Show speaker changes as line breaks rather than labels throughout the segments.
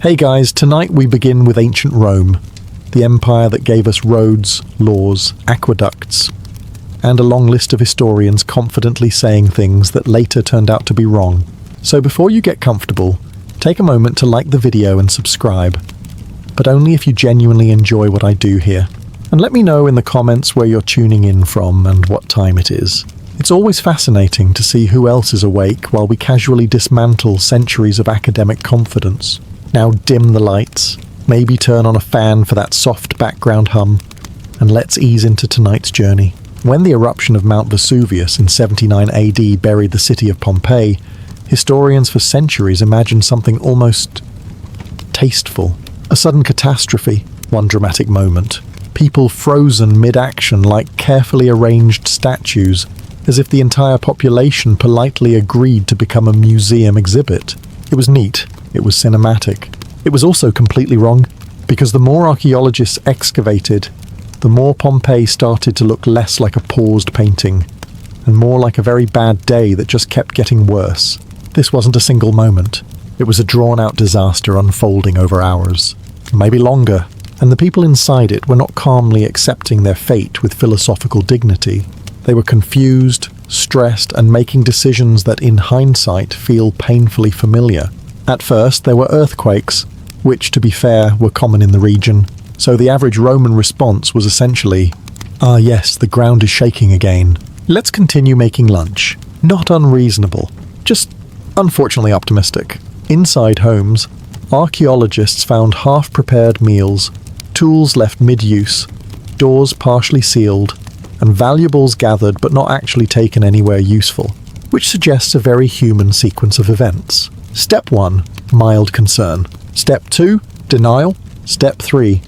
Hey guys, tonight we begin with ancient Rome, the empire that gave us roads, laws, aqueducts, and a long list of historians confidently saying things that later turned out to be wrong. So before you get comfortable, take a moment to like the video and subscribe, but only if you genuinely enjoy what I do here. And let me know in the comments where you're tuning in from and what time it is. It's always fascinating to see who else is awake while we casually dismantle centuries of academic confidence. Now dim the lights, maybe turn on a fan for that soft background hum, and let's ease into tonight's journey. When the eruption of Mount Vesuvius in 79 AD buried the city of Pompeii, historians for centuries imagined something almost tasteful. A sudden catastrophe, one dramatic moment. People frozen mid-action like carefully arranged statues, as if the entire population politely agreed to become a museum exhibit. It was neat. It was cinematic. It was also completely wrong, because the more archaeologists excavated, the more Pompeii started to look less like a paused painting, and more like a very bad day that just kept getting worse. This wasn't a single moment. It was a drawn-out disaster unfolding over hours, maybe longer, and the people inside it were not calmly accepting their fate with philosophical dignity. They were confused, stressed, and making decisions that in hindsight feel painfully familiar. At first, there were earthquakes, which, to be fair, were common in the region, so the average Roman response was essentially, "Ah yes, the ground is shaking again. Let's continue making lunch." Not unreasonable, just unfortunately optimistic. Inside homes, archaeologists found half-prepared meals, tools left mid-use, doors partially sealed, and valuables gathered but not actually taken anywhere useful, which suggests a very human sequence of events. Step 1, mild concern. Step 2, denial. Step 3,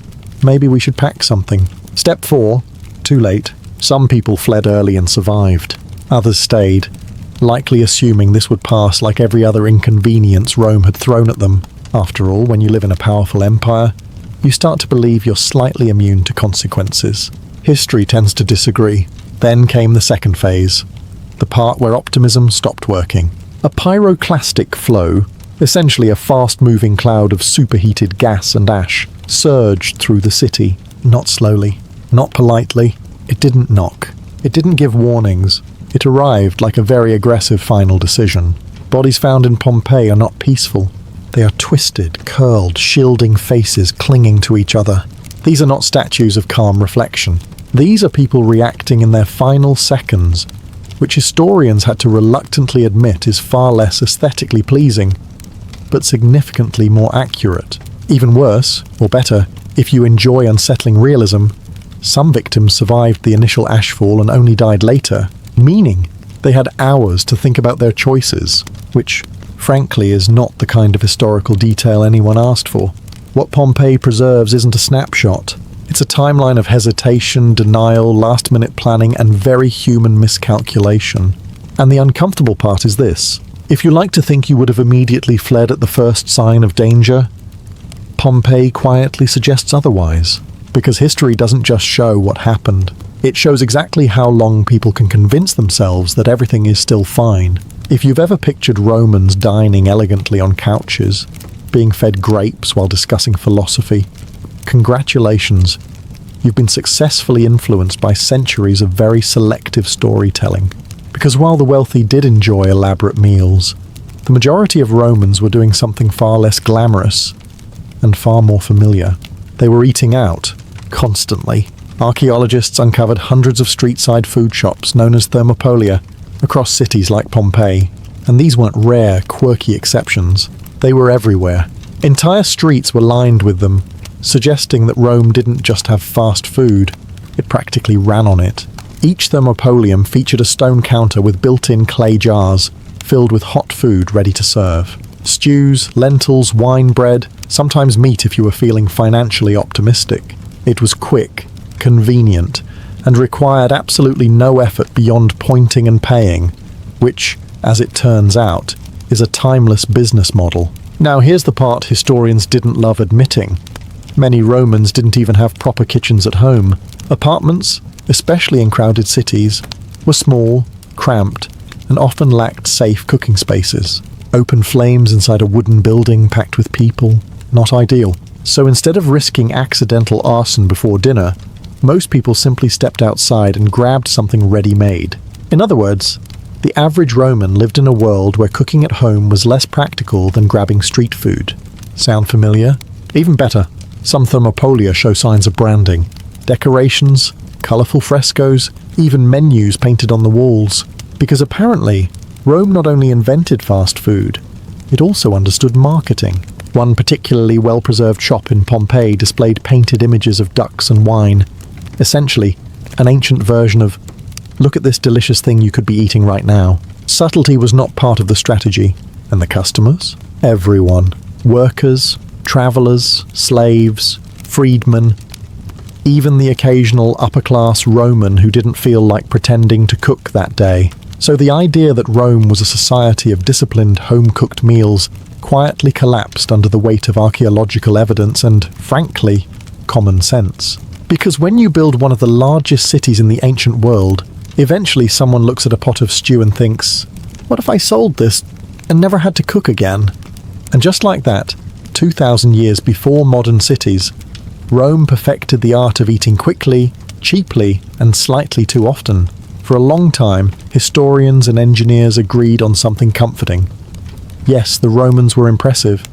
maybe we should pack something. Step 4, too late. Some people fled early and survived. Others stayed, likely assuming this would pass like every other inconvenience Rome had thrown at them. After all, when you live in a powerful empire, you start to believe you're slightly immune to consequences. History tends to disagree. Then came the second phase, the part where optimism stopped working. A pyroclastic flow, essentially a fast-moving cloud of superheated gas and ash, surged through the city, not slowly, not politely. It didn't knock. It didn't give warnings. It arrived like a very aggressive final decision. Bodies found in Pompeii are not peaceful. They are twisted, curled, shielding faces clinging to each other. These are not statues of calm reflection. These are people reacting in their final seconds, which historians had to reluctantly admit is far less aesthetically pleasing, but significantly more accurate. Even worse, or better, if you enjoy unsettling realism, some victims survived the initial ashfall and only died later, meaning they had hours to think about their choices, which, frankly, is not the kind of historical detail anyone asked for. What Pompeii preserves isn't a snapshot. It's a timeline of hesitation, denial, last-minute planning, and very human miscalculation. And the uncomfortable part is this. If you like to think you would have immediately fled at the first sign of danger, Pompeii quietly suggests otherwise. Because history doesn't just show what happened. It shows exactly how long people can convince themselves that everything is still fine. If you've ever pictured Romans dining elegantly on couches, being fed grapes while discussing philosophy, congratulations, you've been successfully influenced by centuries of very selective storytelling. Because while the wealthy did enjoy elaborate meals, the majority of Romans were doing something far less glamorous and far more familiar. They were eating out, constantly. Archaeologists uncovered hundreds of street-side food shops known as thermopolia across cities like Pompeii, and these weren't rare, quirky exceptions. They were everywhere. Entire streets were lined with them, suggesting that Rome didn't just have fast food, it practically ran on it. Each thermopolium featured a stone counter with built-in clay jars filled with hot food ready to serve. Stews, lentils, wine, bread, sometimes meat if you were feeling financially optimistic. It was quick, convenient, and required absolutely no effort beyond pointing and paying, which, as it turns out, is a timeless business model. Now here's the part historians didn't love admitting. Many Romans didn't even have proper kitchens at home. Apartments, especially in crowded cities, were small, cramped, and often lacked safe cooking spaces. Open flames inside a wooden building packed with people. Not ideal. So instead of risking accidental arson before dinner, most people simply stepped outside and grabbed something ready-made. In other words, the average Roman lived in a world where cooking at home was less practical than grabbing street food. Sound familiar? Even better, some thermopolia show signs of branding. Decorations, colourful frescoes, even menus painted on the walls. Because apparently, Rome not only invented fast food, it also understood marketing. One particularly well-preserved shop in Pompeii displayed painted images of ducks and wine. Essentially, an ancient version of, look at this delicious thing you could be eating right now. Subtlety was not part of the strategy. And the customers? Everyone. Workers, travellers, slaves, freedmen, even the occasional upper-class Roman who didn't feel like pretending to cook that day. So the idea that Rome was a society of disciplined, home-cooked meals quietly collapsed under the weight of archaeological evidence and, frankly, common sense. Because when you build one of the largest cities in the ancient world, eventually someone looks at a pot of stew and thinks, what if I sold this and never had to cook again? And just like that, 2,000 years before modern cities, Rome perfected the art of eating quickly, cheaply, and slightly too often. For a long time, historians and engineers agreed on something comforting. Yes, the Romans were impressive,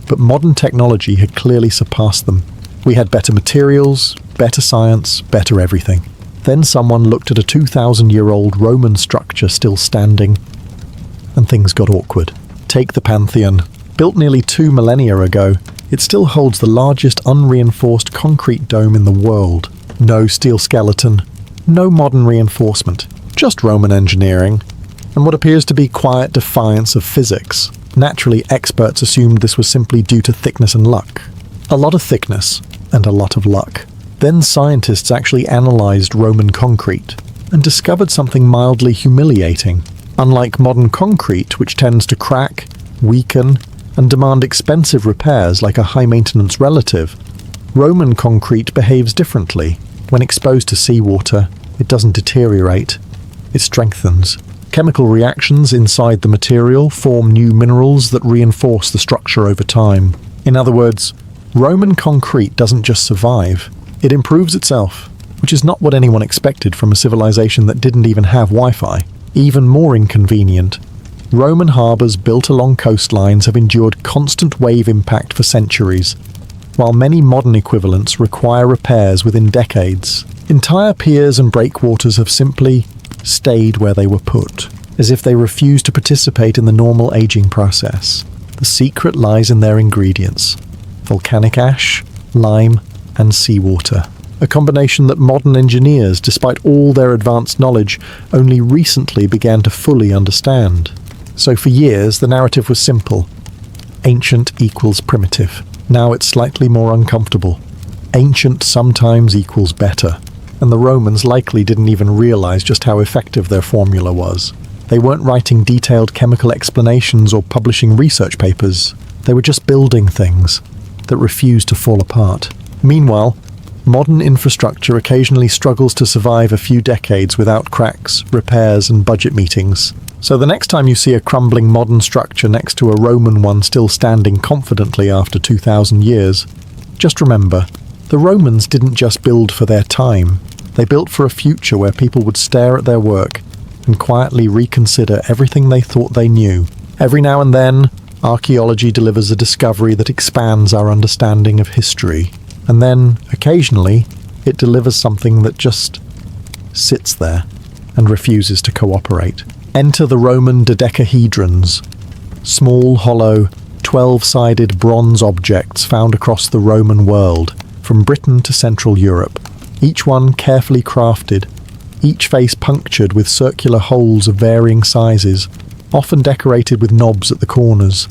but modern technology had clearly surpassed them. We had better materials, better science, better everything. Then someone looked at a 2,000-year-old Roman structure still standing, and things got awkward. Take the Pantheon. Built nearly 2 millennia ago, it still holds the largest unreinforced concrete dome in the world. No steel skeleton, no modern reinforcement, just Roman engineering, and what appears to be quiet defiance of physics. Naturally, experts assumed this was simply due to thickness and luck. A lot of thickness, and a lot of luck. Then scientists actually analysed Roman concrete, and discovered something mildly humiliating. Unlike modern concrete, which tends to crack, weaken, and demand expensive repairs like a high-maintenance relative, Roman concrete behaves differently. When exposed to seawater, it doesn't deteriorate, it strengthens. Chemical reactions inside the material form new minerals that reinforce the structure over time. In other words, Roman concrete doesn't just survive, it improves itself, which is not what anyone expected from a civilization that didn't even have Wi-Fi. Even more inconvenient, Roman harbours built along coastlines have endured constant wave impact for centuries, while many modern equivalents require repairs within decades. Entire piers and breakwaters have simply stayed where they were put, as if they refused to participate in the normal aging process. The secret lies in their ingredients: volcanic ash, lime, and seawater. A combination that modern engineers, despite all their advanced knowledge, only recently began to fully understand. So for years, the narrative was simple. Ancient equals primitive. Now it's slightly more uncomfortable. Ancient sometimes equals better. And the Romans likely didn't even realize just how effective their formula was. They weren't writing detailed chemical explanations or publishing research papers. They were just building things that refused to fall apart. Meanwhile, modern infrastructure occasionally struggles to survive a few decades without cracks, repairs, and budget meetings. So the next time you see a crumbling modern structure next to a Roman one still standing confidently after 2,000 years, just remember, the Romans didn't just build for their time. They built for a future where people would stare at their work and quietly reconsider everything they thought they knew. Every now and then, archaeology delivers a discovery that expands our understanding of history. And then, occasionally, it delivers something that just sits there and refuses to cooperate. Enter the Roman dodecahedrons, small, hollow, 12-sided bronze objects found across the Roman world, from Britain to Central Europe. Each one carefully crafted, each face punctured with circular holes of varying sizes, often decorated with knobs at the corners,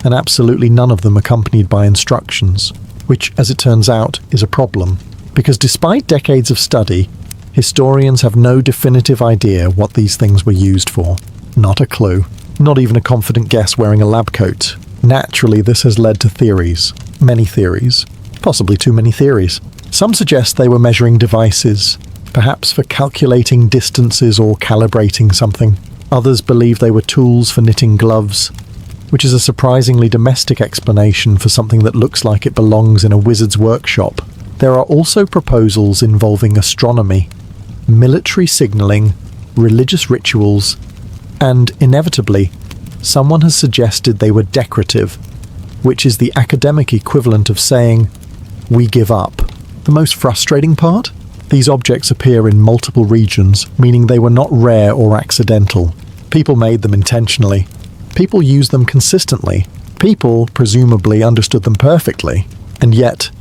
and absolutely none of them accompanied by instructions, which, as it turns out, is a problem, because despite decades of study, historians have no definitive idea what these things were used for. Not a clue. Not even a confident guess wearing a lab coat. Naturally, this has led to theories. Many theories. Possibly too many theories. Some suggest they were measuring devices, perhaps for calculating distances or calibrating something. Others believe they were tools for knitting gloves. which is a surprisingly domestic explanation for something that looks like it belongs in a wizard's workshop. There are also proposals involving astronomy, military signalling, religious rituals, and, inevitably, someone has suggested they were decorative, which is the academic equivalent of saying, "we give up." The most frustrating part? These objects appear in multiple regions, meaning they were not rare or accidental. People made them intentionally. People used them consistently. People, presumably, understood them perfectly. And yet,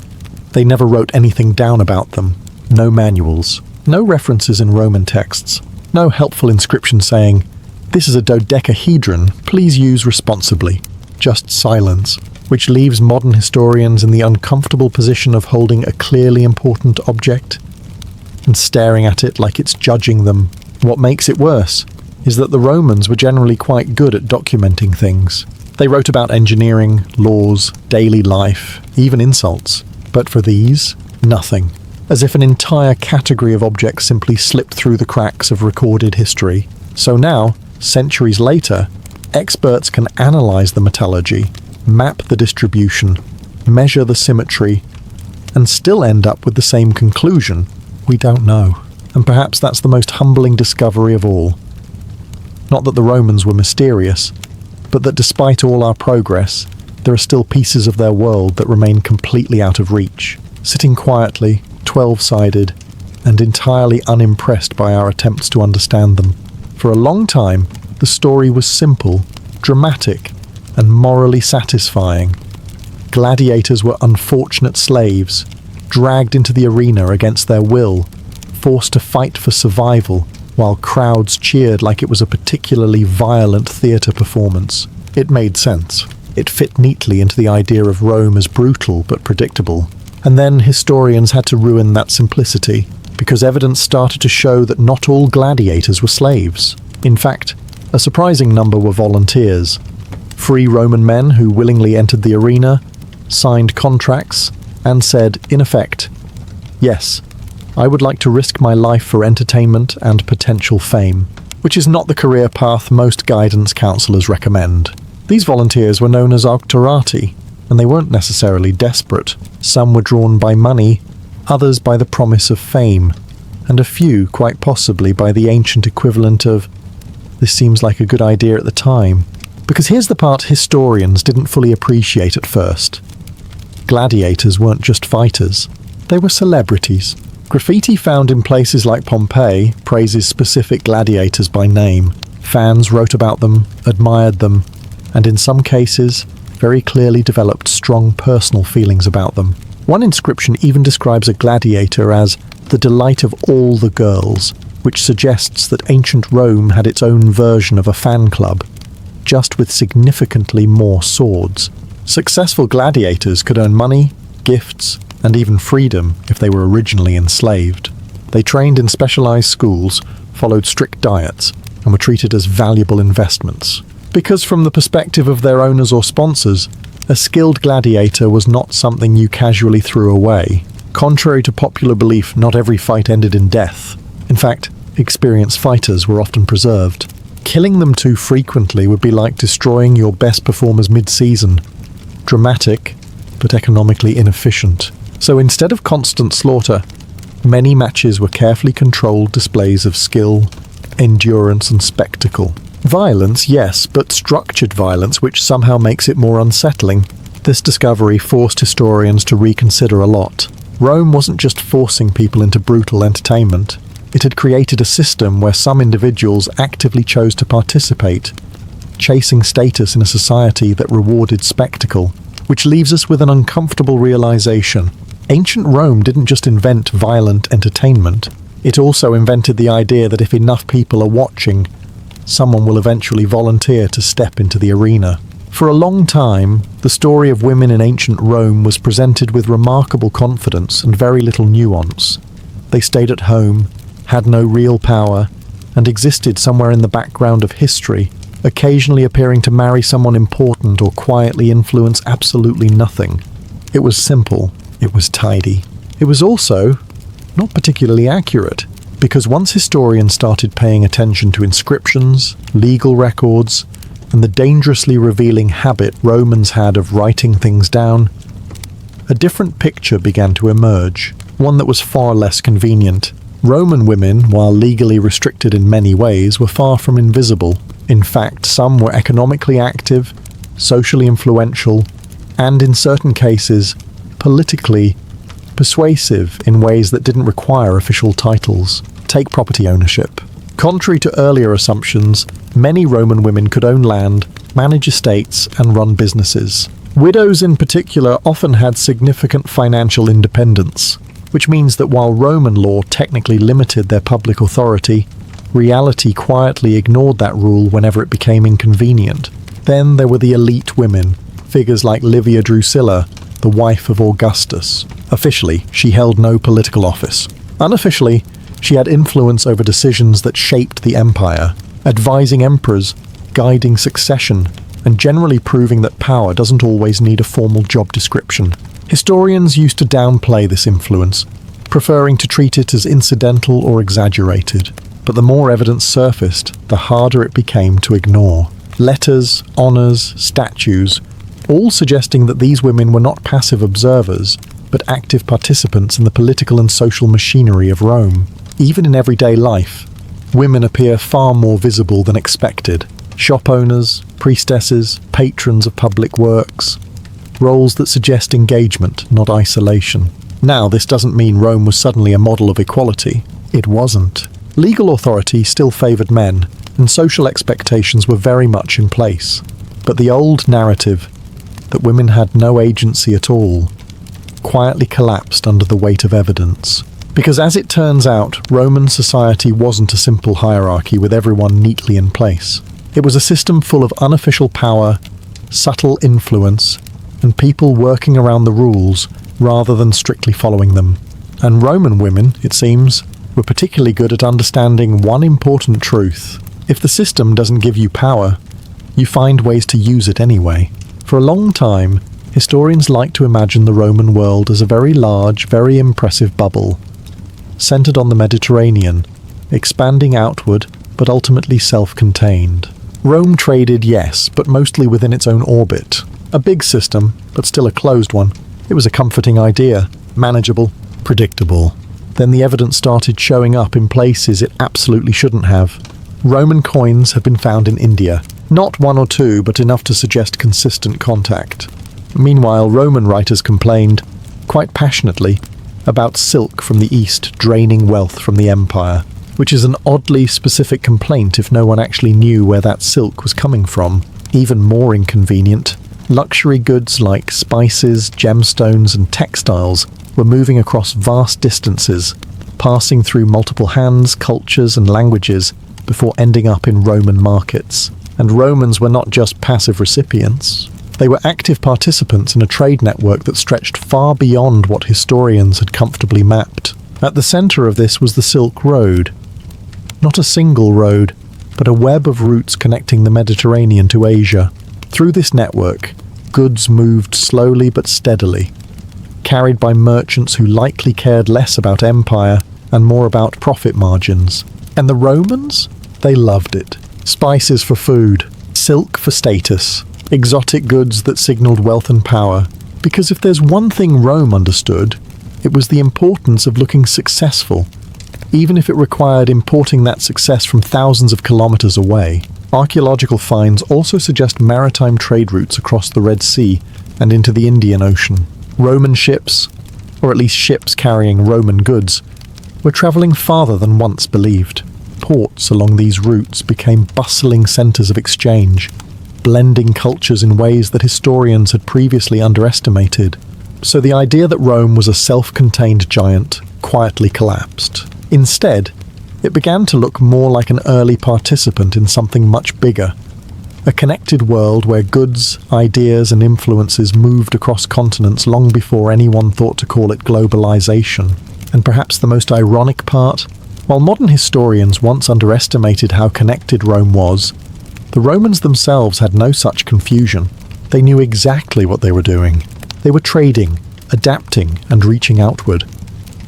they never wrote anything down about them. No manuals. No references in Roman texts. No helpful inscription saying, "This is a dodecahedron, please use responsibly." Just silence, which leaves modern historians in the uncomfortable position of holding a clearly important object and staring at it like it's judging them. What makes it worse is that the Romans were generally quite good at documenting things. They wrote about engineering, laws, daily life, even insults. But for these, nothing. As if an entire category of objects simply slipped through the cracks of recorded history. So now, centuries later, experts can analyze the metallurgy, map the distribution, measure the symmetry, and still end up with the same conclusion. We don't know. And perhaps that's the most humbling discovery of all. Not that the Romans were mysterious, but that despite all our progress, there are still pieces of their world that remain completely out of reach, sitting quietly, 12-sided, and entirely unimpressed by our attempts to understand them. For a long time, the story was simple, dramatic, and morally satisfying. Gladiators were unfortunate slaves, dragged into the arena against their will, forced to fight for survival, while crowds cheered like it was a particularly violent theatre performance. It made sense. It fit neatly into the idea of Rome as brutal but predictable. And then historians had to ruin that simplicity, because evidence started to show that not all gladiators were slaves. In fact, a surprising number were volunteers. Free Roman men who willingly entered the arena, signed contracts, and said, in effect, "Yes, I would like to risk my life for entertainment and potential fame," which is not the career path most guidance counselors recommend. These volunteers were known as auctorati, and they weren't necessarily desperate. Some were drawn by money, others by the promise of fame, and a few, quite possibly, by the ancient equivalent of, "This seems like a good idea at the time." Because here's the part historians didn't fully appreciate at first. Gladiators weren't just fighters. They were celebrities. Graffiti found in places like Pompeii praises specific gladiators by name. Fans wrote about them, admired them, and in some cases, very clearly developed strong personal feelings about them. One inscription even describes a gladiator as the delight of all the girls, which suggests that ancient Rome had its own version of a fan club, just with significantly more swords. Successful gladiators could earn money, gifts, and even freedom if they were originally enslaved. They trained in specialized schools, followed strict diets, and were treated as valuable investments. Because from the perspective of their owners or sponsors, a skilled gladiator was not something you casually threw away. Contrary to popular belief, not every fight ended in death. In fact, experienced fighters were often preserved. Killing them too frequently would be like destroying your best performers mid-season. Dramatic, but economically inefficient. So instead of constant slaughter, many matches were carefully controlled displays of skill, endurance, and spectacle. Violence, yes, but structured violence, which somehow makes it more unsettling. This discovery forced historians to reconsider a lot. Rome wasn't just forcing people into brutal entertainment. It had created a system where some individuals actively chose to participate, chasing status in a society that rewarded spectacle, which leaves us with an uncomfortable realization. Ancient Rome didn't just invent violent entertainment, it also invented the idea that if enough people are watching, someone will eventually volunteer to step into the arena. For a long time, the story of women in ancient Rome was presented with remarkable confidence and very little nuance. They stayed at home, had no real power, and existed somewhere in the background of history, occasionally appearing to marry someone important or quietly influence absolutely nothing. It was simple, it was tidy. It was also not particularly accurate, because once historians started paying attention to inscriptions, legal records, and the dangerously revealing habit Romans had of writing things down, a different picture began to emerge, one that was far less convenient. Roman women, while legally restricted in many ways, were far from invisible. In fact, some were economically active, socially influential, and in certain cases, politically persuasive in ways that didn't require official titles. Take property ownership. Contrary to earlier assumptions, many Roman women could own land, manage estates, and run businesses. Widows in particular often had significant financial independence, which means that while Roman law technically limited their public authority, reality quietly ignored that rule whenever it became inconvenient. Then there were the elite women, figures like Livia Drusilla, the wife of Augustus. Officially, she held no political office. Unofficially, she had influence over decisions that shaped the empire, advising emperors, guiding succession, and generally proving that power doesn't always need a formal job description. Historians used to downplay this influence, preferring to treat it as incidental or exaggerated. But the more evidence surfaced, the harder it became to ignore. Letters, honours, statues, all suggesting that these women were not passive observers, but active participants in the political and social machinery of Rome. Even in everyday life, women appear far more visible than expected. Shop owners, priestesses, patrons of public works, roles that suggest engagement, not isolation. Now, this doesn't mean Rome was suddenly a model of equality. It wasn't. Legal authority still favoured men, and social expectations were very much in place. But the old narrative that women had no agency at all quietly collapsed under the weight of evidence. Because as it turns out, Roman society wasn't a simple hierarchy with everyone neatly in place. It was a system full of unofficial power, subtle influence, and people working around the rules rather than strictly following them. And Roman women, it seems, were particularly good at understanding one important truth. If the system doesn't give you power, you find ways to use it anyway. For a long time, historians like to imagine the Roman world as a very large, very impressive bubble, centered on the Mediterranean, expanding outward, but ultimately self-contained. Rome traded, yes, but mostly within its own orbit. A big system, but still a closed one. It was a comforting idea, manageable, predictable. Then the evidence started showing up in places it absolutely shouldn't have. Roman coins have been found in India. Not one or two, but enough to suggest consistent contact. Meanwhile, Roman writers complained, quite passionately, about silk from the east draining wealth from the empire, which is an oddly specific complaint if no one actually knew where that silk was coming from. Even more inconvenient, luxury goods like spices, gemstones, and textiles were moving across vast distances, passing through multiple hands, cultures, and languages before ending up in Roman markets. And Romans were not just passive recipients. They were active participants in a trade network that stretched far beyond what historians had comfortably mapped. At the centre of this was the Silk Road. Not a single road, but a web of routes connecting the Mediterranean to Asia. Through this network, goods moved slowly but steadily, carried by merchants who likely cared less about empire and more about profit margins. And the Romans? They loved it. Spices for food, silk for status, exotic goods that signalled wealth and power. Because if there's one thing Rome understood, it was the importance of looking successful, even if it required importing that success from thousands of kilometres away. Archaeological finds also suggest maritime trade routes across the Red Sea and into the Indian Ocean. Roman ships, or at least ships carrying Roman goods, were travelling farther than once believed. Ports along these routes became bustling centres of exchange, blending cultures in ways that historians had previously underestimated. So the idea that Rome was a self-contained giant quietly collapsed. Instead, it began to look more like an early participant in something much bigger, a connected world where goods, ideas, and influences moved across continents long before anyone thought to call it globalization. And perhaps the most ironic part? While modern historians once underestimated how connected Rome was, the Romans themselves had no such confusion. They knew exactly what they were doing. They were trading, adapting, and reaching outward.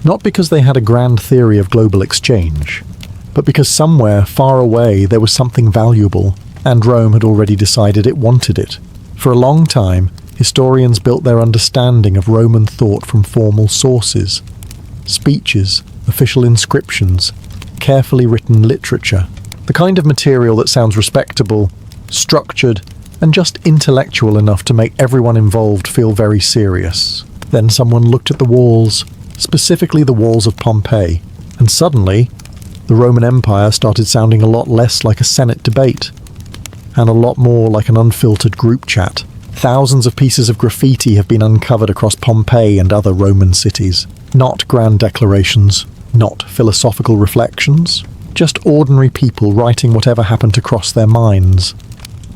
Not because they had a grand theory of global exchange, but because somewhere far away there was something valuable, and Rome had already decided it wanted it. For a long time, historians built their understanding of Roman thought from formal sources: speeches, official inscriptions, carefully written literature. The kind of material that sounds respectable, structured, and just intellectual enough to make everyone involved feel very serious. Then someone looked at the walls, specifically the walls of Pompeii, and suddenly, the Roman Empire started sounding a lot less like a Senate debate, and a lot more like an unfiltered group chat. Thousands of pieces of graffiti have been uncovered across Pompeii and other Roman cities. Not grand declarations, not philosophical reflections, just ordinary people writing whatever happened to cross their minds,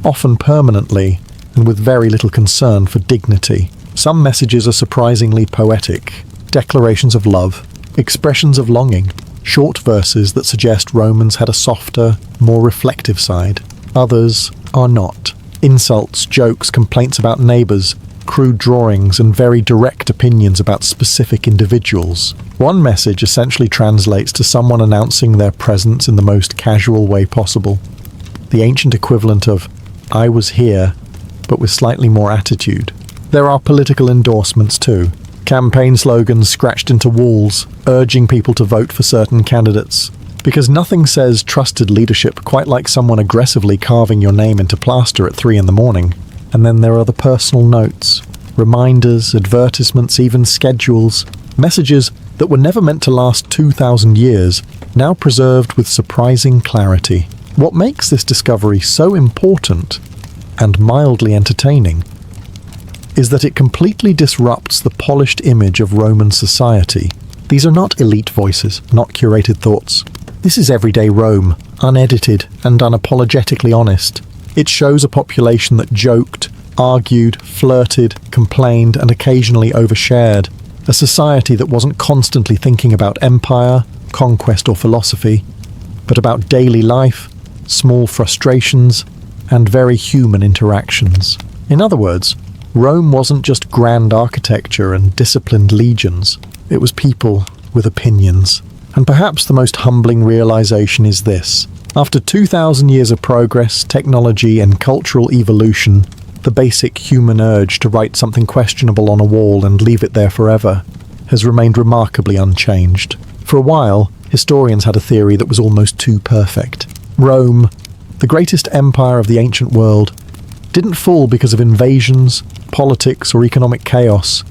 often permanently and with very little concern for dignity. Some messages are surprisingly poetic, declarations of love, expressions of longing, short verses that suggest Romans had a softer, more reflective side. Others are not. Insults, jokes, complaints about neighbours, crude drawings, and very direct opinions about specific individuals. One message essentially translates to someone announcing their presence in the most casual way possible. The ancient equivalent of, "I was here," but with slightly more attitude. There are political endorsements too. Campaign slogans scratched into walls, urging people to vote for certain candidates. Because nothing says trusted leadership quite like someone aggressively carving your name into plaster at 3 a.m. And then there are the personal notes, reminders, advertisements, even schedules, messages that were never meant to last 2,000 years, now preserved with surprising clarity. What makes this discovery so important, and mildly entertaining, is that it completely disrupts the polished image of Roman society. These are not elite voices, not curated thoughts. This is everyday Rome, unedited and unapologetically honest. It shows a population that joked, argued, flirted, complained, and occasionally overshared. A society that wasn't constantly thinking about empire, conquest, or philosophy, but about daily life, small frustrations, and very human interactions. In other words, Rome wasn't just grand architecture and disciplined legions. It was people with opinions. And perhaps the most humbling realization is this. After 2,000 years of progress, technology, and cultural evolution, the basic human urge to write something questionable on a wall and leave it there forever has remained remarkably unchanged. For a while, historians had a theory that was almost too perfect. Rome, the greatest empire of the ancient world, didn't fall because of invasions, politics, or economic chaos,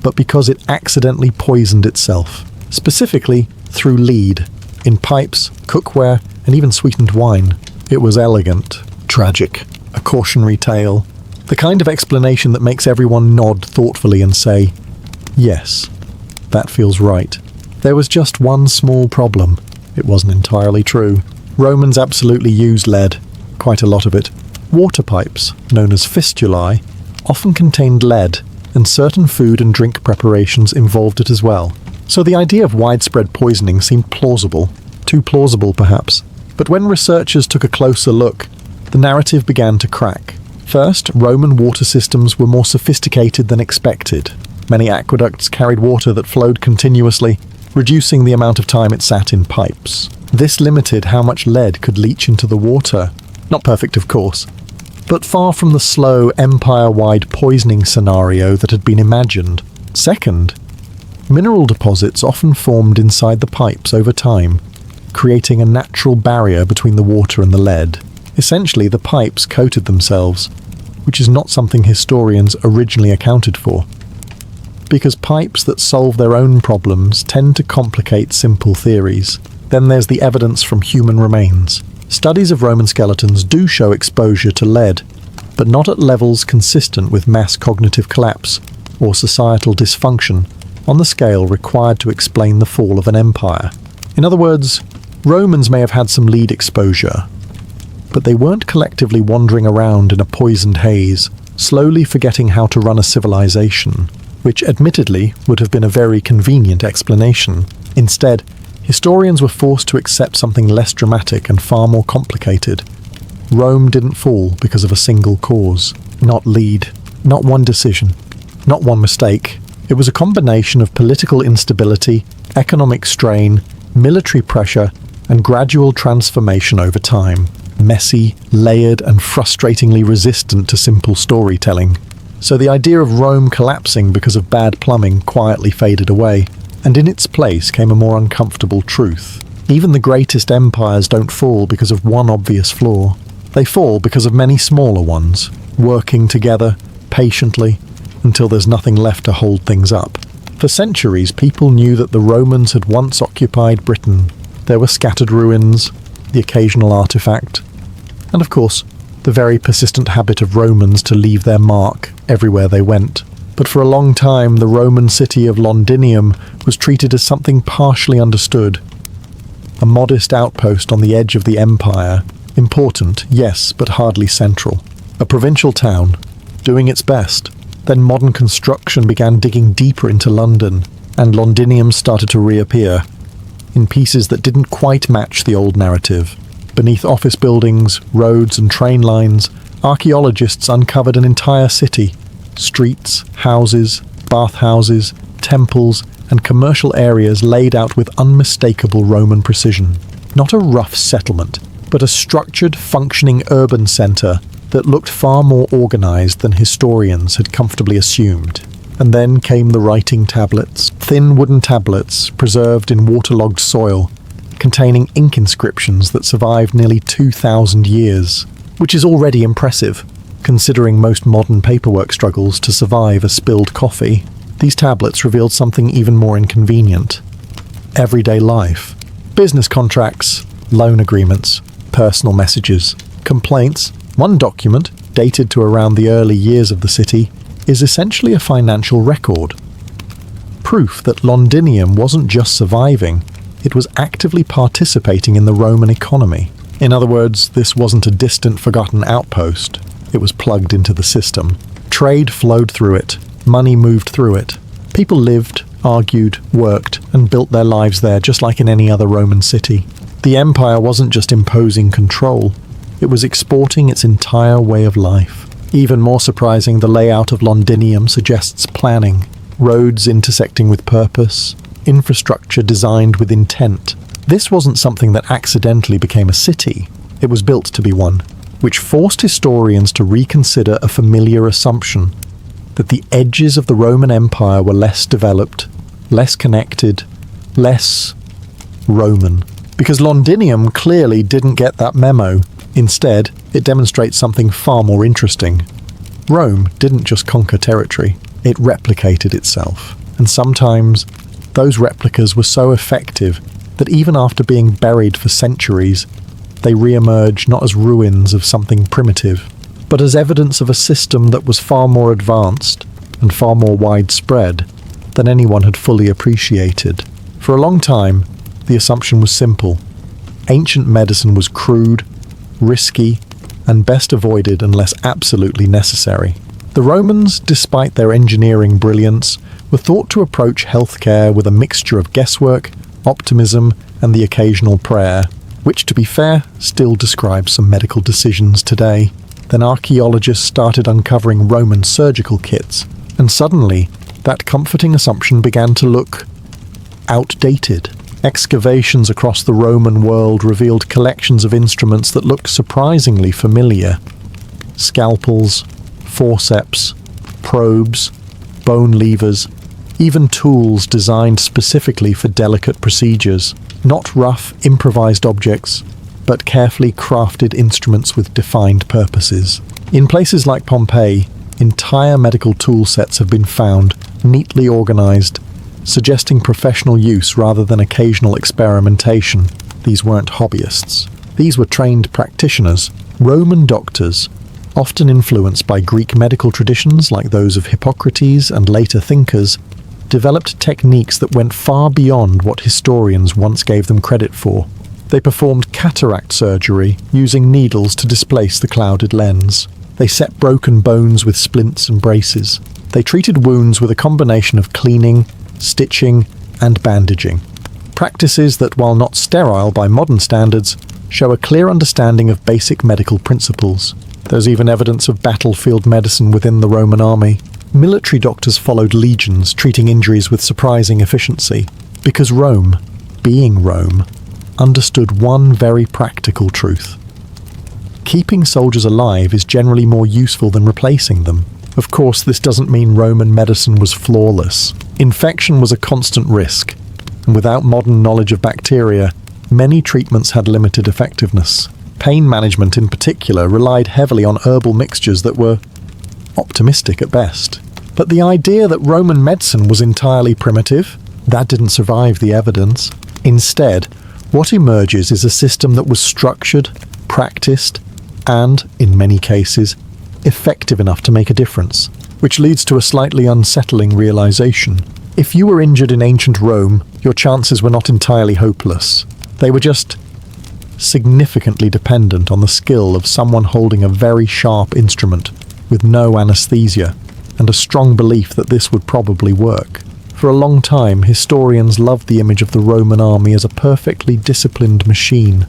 but because it accidentally poisoned itself, specifically through lead, in pipes, cookware, and even sweetened wine. It was elegant, tragic, a cautionary tale, the kind of explanation that makes everyone nod thoughtfully and say, yes, that feels right. There was just one small problem. It wasn't entirely true. Romans absolutely used lead, quite a lot of it. Water pipes, known as fistulae, often contained lead, and certain food and drink preparations involved it as well. So the idea of widespread poisoning seemed plausible, too plausible perhaps. But when researchers took a closer look, the narrative began to crack. First, Roman water systems were more sophisticated than expected. Many aqueducts carried water that flowed continuously, reducing the amount of time it sat in pipes. This limited how much lead could leach into the water. Not perfect, of course, but far from the slow, empire-wide poisoning scenario that had been imagined. Second, mineral deposits often formed inside the pipes over time, creating a natural barrier between the water and the lead. Essentially, the pipes coated themselves, which is not something historians originally accounted for. Because pipes that solve their own problems tend to complicate simple theories. Then there's the evidence from human remains. Studies of Roman skeletons do show exposure to lead, but not at levels consistent with mass cognitive collapse or societal dysfunction on the scale required to explain the fall of an empire. In other words, Romans may have had some lead exposure, but they weren't collectively wandering around in a poisoned haze, slowly forgetting how to run a civilization, which admittedly would have been a very convenient explanation. Instead, historians were forced to accept something less dramatic and far more complicated. Rome didn't fall because of a single cause. Not lead, not one decision, not one mistake. It was a combination of political instability, economic strain, military pressure, and gradual transformation over time. messy, layered, and frustratingly resistant to simple storytelling. So the idea of Rome collapsing because of bad plumbing quietly faded away, and in its place came a more uncomfortable truth. Even the greatest empires don't fall because of one obvious flaw. They fall because of many smaller ones, working together, patiently, until there's nothing left to hold things up. For centuries, people knew that the Romans had once occupied Britain. There were scattered ruins, the occasional artifact, and of course, the very persistent habit of Romans to leave their mark everywhere they went. But for a long time, the Roman city of Londinium was treated as something partially understood. A modest outpost on the edge of the empire, important, yes, but hardly central. A provincial town, doing its best. Then modern construction began digging deeper into London, and Londinium started to reappear, in pieces that didn't quite match the old narrative. Beneath office buildings, roads and train lines, archaeologists uncovered an entire city. Streets, houses, bathhouses, temples, and commercial areas laid out with unmistakable Roman precision. Not a rough settlement, but a structured, functioning urban centre that looked far more organised than historians had comfortably assumed. And then came the writing tablets, thin wooden tablets preserved in waterlogged soil, containing ink inscriptions that survived nearly 2,000 years, which is already impressive, considering most modern paperwork struggles to survive a spilled coffee. These tablets revealed something even more inconvenient. Everyday life. Business contracts, loan agreements, personal messages, complaints. One document, dated to around the early years of the city, is essentially a financial record. Proof that Londinium wasn't just surviving, it was actively participating in the Roman economy. In other words, this wasn't a distant, forgotten outpost. It was plugged into the system. Trade flowed through it. Money moved through it. People lived, argued, worked, and built their lives there just like in any other Roman city. The empire wasn't just imposing control. It was exporting its entire way of life. Even more surprising, the layout of Londinium suggests planning. Roads intersecting with purpose. Infrastructure designed with intent. This wasn't something that accidentally became a city. It was built to be one, which forced historians to reconsider a familiar assumption that the edges of the Roman Empire were less developed, less connected, less Roman. Because Londinium clearly didn't get that memo. Instead, it demonstrates something far more interesting. Rome didn't just conquer territory, it replicated itself. And sometimes, those replicas were so effective that even after being buried for centuries, they re-emerge not as ruins of something primitive, but as evidence of a system that was far more advanced and far more widespread than anyone had fully appreciated. For a long time, the assumption was simple. Ancient medicine was crude, risky, and best avoided unless absolutely necessary. The Romans, despite their engineering brilliance, were thought to approach healthcare with a mixture of guesswork, optimism, and the occasional prayer, which, to be fair, still describes some medical decisions today. Then archaeologists started uncovering Roman surgical kits, and suddenly, that comforting assumption began to look outdated. Excavations across the Roman world revealed collections of instruments that looked surprisingly familiar. Scalpels, forceps, probes, bone levers, even tools designed specifically for delicate procedures. Not rough, improvised objects, but carefully crafted instruments with defined purposes. In places like Pompeii, entire medical tool sets have been found, neatly organized, suggesting professional use rather than occasional experimentation. These weren't hobbyists. These were trained practitioners, Roman doctors, often influenced by Greek medical traditions like those of Hippocrates and later thinkers, developed techniques that went far beyond what historians once gave them credit for. They performed cataract surgery using needles to displace the clouded lens. They set broken bones with splints and braces. They treated wounds with a combination of cleaning, stitching, and bandaging. Practices that, while not sterile by modern standards, show a clear understanding of basic medical principles. There's even evidence of battlefield medicine within the Roman army. Military doctors followed legions, treating injuries with surprising efficiency, because Rome, being Rome, understood one very practical truth. Keeping soldiers alive is generally more useful than replacing them. Of course, this doesn't mean Roman medicine was flawless. Infection was a constant risk, and without modern knowledge of bacteria, many treatments had limited effectiveness. Pain management in particular relied heavily on herbal mixtures that were optimistic at best. But the idea that Roman medicine was entirely primitive, that didn't survive the evidence. Instead, what emerges is a system that was structured, practiced, and, in many cases, effective enough to make a difference, which leads to a slightly unsettling realization. If you were injured in ancient Rome, your chances were not entirely hopeless. They were just significantly dependent on the skill of someone holding a very sharp instrument with no anesthesia, and a strong belief that this would probably work. For a long time, historians loved the image of the Roman army as a perfectly disciplined machine.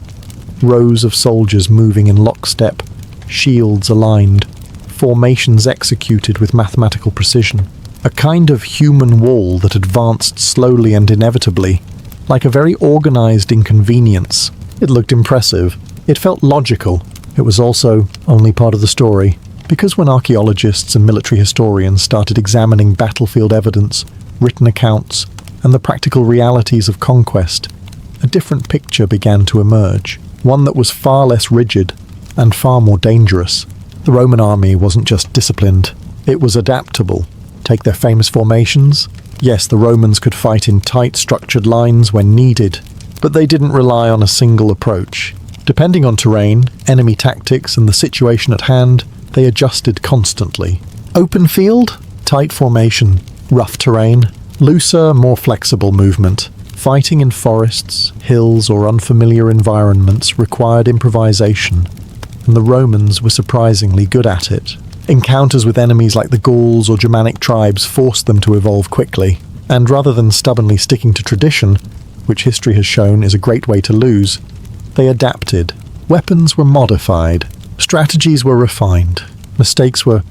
Rows of soldiers moving in lockstep, shields aligned, formations executed with mathematical precision. A kind of human wall that advanced slowly and inevitably, like a very organized inconvenience. It looked impressive. It felt logical. It was also only part of the story. Because when archaeologists and military historians started examining battlefield evidence, written accounts, and the practical realities of conquest, a different picture began to emerge. One that was far less rigid and far more dangerous. The Roman army wasn't just disciplined, it was adaptable. Take their famous formations. Yes, the Romans could fight in tight, structured lines when needed, but they didn't rely on a single approach. Depending on terrain, enemy tactics, and the situation at hand, they adjusted constantly. Open field, tight formation. Rough terrain, looser, more flexible movement. Fighting in forests, hills, or unfamiliar environments required improvisation, and the Romans were surprisingly good at it. Encounters with enemies like the Gauls or Germanic tribes forced them to evolve quickly, and rather than stubbornly sticking to tradition, which history has shown is a great way to lose, they adapted. Weapons were modified, strategies were refined, mistakes were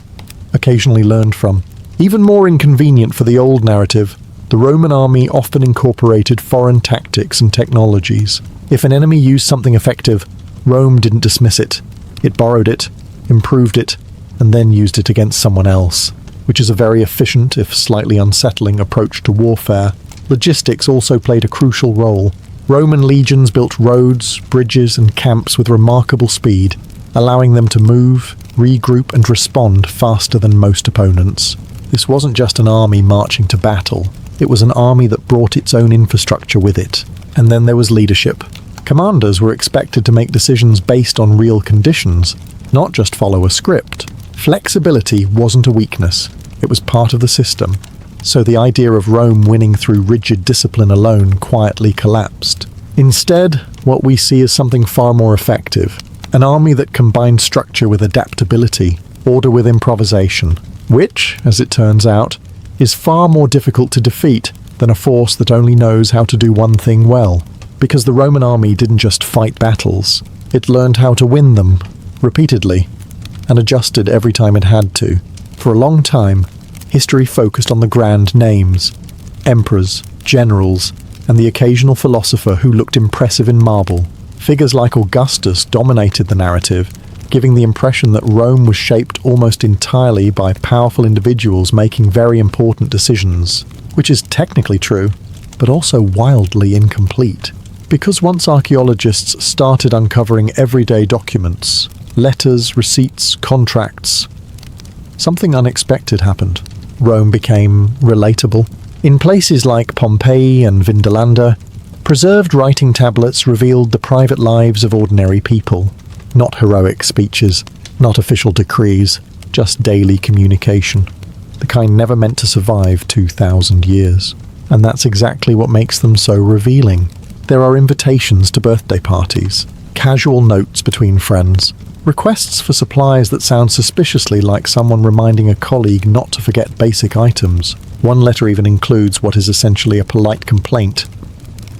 occasionally learned from. Even more inconvenient for the old narrative, the Roman army often incorporated foreign tactics and technologies. If an enemy used something effective, Rome didn't dismiss it. It borrowed it, improved it, and then used it against someone else, which is a very efficient, if slightly unsettling, approach to warfare. Logistics also played a crucial role. Roman legions built roads, bridges, and camps with remarkable speed, allowing them to move, regroup, and respond faster than most opponents. This wasn't just an army marching to battle. It was an army that brought its own infrastructure with it. And then there was leadership. Commanders were expected to make decisions based on real conditions, not just follow a script. Flexibility wasn't a weakness. It was part of the system. So the idea of Rome winning through rigid discipline alone quietly collapsed. Instead, what we see is something far more effective. An army that combined structure with adaptability, order with improvisation, which, as it turns out, is far more difficult to defeat than a force that only knows how to do one thing well. Because the Roman army didn't just fight battles, it learned how to win them, repeatedly, and adjusted every time it had to. For a long time, history focused on the grand names, emperors, generals, and the occasional philosopher who looked impressive in marble. Figures like Augustus dominated the narrative, giving the impression that Rome was shaped almost entirely by powerful individuals making very important decisions, which is technically true, but also wildly incomplete. Because once archaeologists started uncovering everyday documents, letters, receipts, contracts, something unexpected happened. Rome became relatable. In places like Pompeii and Vindolanda, preserved writing tablets revealed the private lives of ordinary people. Not heroic speeches, not official decrees, just daily communication. The kind never meant to survive 2,000 years. And that's exactly what makes them so revealing. There are invitations to birthday parties, casual notes between friends, requests for supplies that sound suspiciously like someone reminding a colleague not to forget basic items. One letter even includes what is essentially a polite complaint,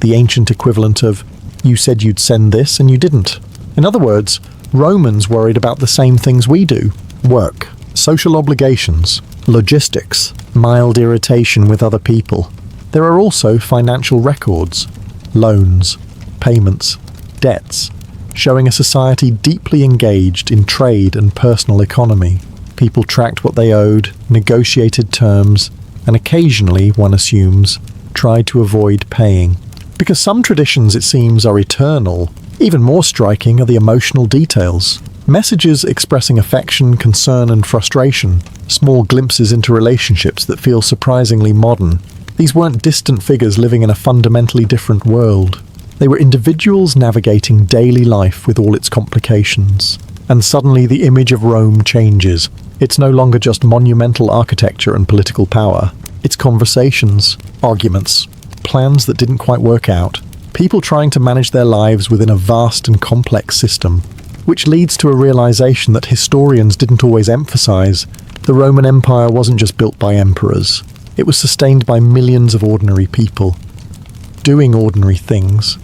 the ancient equivalent of, "You said you'd send this and you didn't." In other words, Romans worried about the same things we do: work, social obligations, logistics, mild irritation with other people. There are also financial records, loans, payments, debts, showing a society deeply engaged in trade and personal economy. People tracked what they owed, negotiated terms, and occasionally, one assumes, tried to avoid paying. Because some traditions, it seems, are eternal, even more striking are the emotional details. Messages expressing affection, concern, and frustration, small glimpses into relationships that feel surprisingly modern. These weren't distant figures living in a fundamentally different world. They were individuals navigating daily life with all its complications. And suddenly the image of Rome changes. It's no longer just monumental architecture and political power. It's conversations, arguments, plans that didn't quite work out, people trying to manage their lives within a vast and complex system. Which leads to a realization that historians didn't always emphasize. The Roman Empire wasn't just built by emperors. It was sustained by millions of ordinary people, doing ordinary things,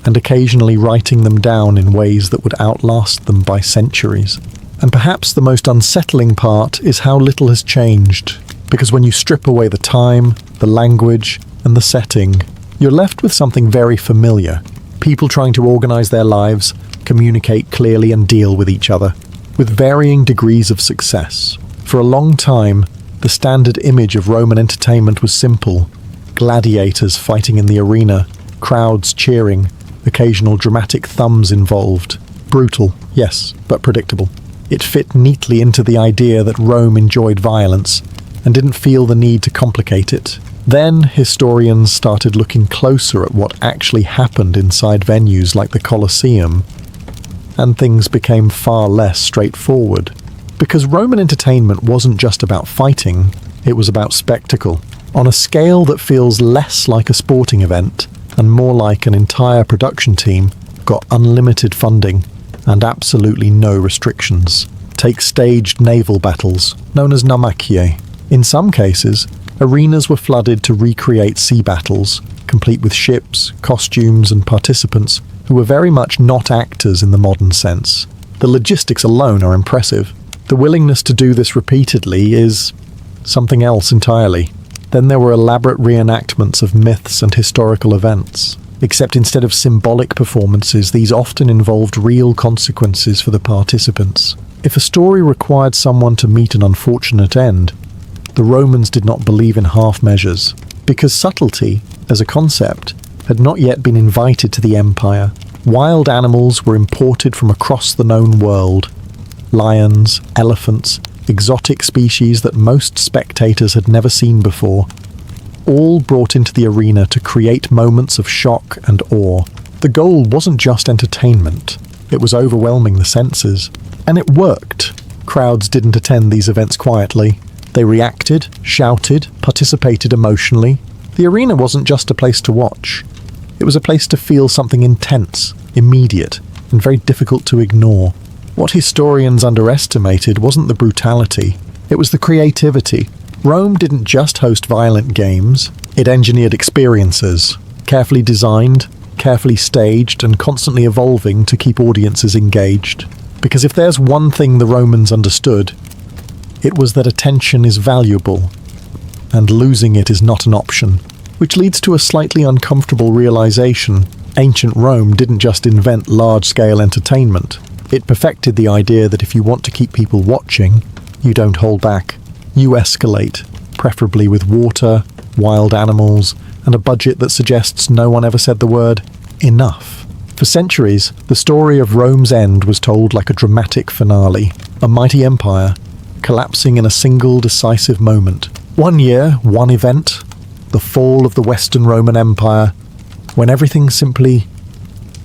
and occasionally writing them down in ways that would outlast them by centuries. And perhaps the most unsettling part is how little has changed, because when you strip away the time, the language, and the setting, you're left with something very familiar. People trying to organize their lives, communicate clearly and deal with each other, with varying degrees of success. For a long time, the standard image of Roman entertainment was simple: gladiators fighting in the arena, crowds cheering, occasional dramatic thumbs involved. Brutal, yes, but predictable. It fit neatly into the idea that Rome enjoyed violence and didn't feel the need to complicate it. Then historians started looking closer at what actually happened inside venues like the Colosseum, and things became far less straightforward. Because Roman entertainment wasn't just about fighting, it was about spectacle, on a scale that feels less like a sporting event and more like an entire production team got unlimited funding and absolutely no restrictions. Take staged naval battles, known as naumachie. In some cases, arenas were flooded to recreate sea battles, complete with ships, costumes, and participants who were very much not actors in the modern sense. The logistics alone are impressive. The willingness to do this repeatedly is something else entirely. Then there were elaborate reenactments of myths and historical events. Except instead of symbolic performances, these often involved real consequences for the participants. If a story required someone to meet an unfortunate end, the Romans did not believe in half measures, because subtlety, as a concept, had not yet been invited to the empire. Wild animals were imported from across the known world. Lions, elephants, exotic species that most spectators had never seen before, all brought into the arena to create moments of shock and awe. The goal wasn't just entertainment, it was overwhelming the senses. And it worked. Crowds didn't attend these events quietly. They reacted, shouted, participated emotionally. The arena wasn't just a place to watch. It was a place to feel something intense, immediate, and very difficult to ignore. What historians underestimated wasn't the brutality, it was the creativity. Rome didn't just host violent games, it engineered experiences, carefully designed, carefully staged, and constantly evolving to keep audiences engaged. Because if there's one thing the Romans understood, it was that attention is valuable, and losing it is not an option. Which leads to a slightly uncomfortable realization. Ancient Rome didn't just invent large-scale entertainment. It perfected the idea that if you want to keep people watching, you don't hold back. You escalate, preferably with water, wild animals, and a budget that suggests no one ever said the word enough. For centuries, the story of Rome's end was told like a dramatic finale, a mighty empire collapsing in a single decisive moment. One year, one event, the fall of the Western Roman Empire, when everything simply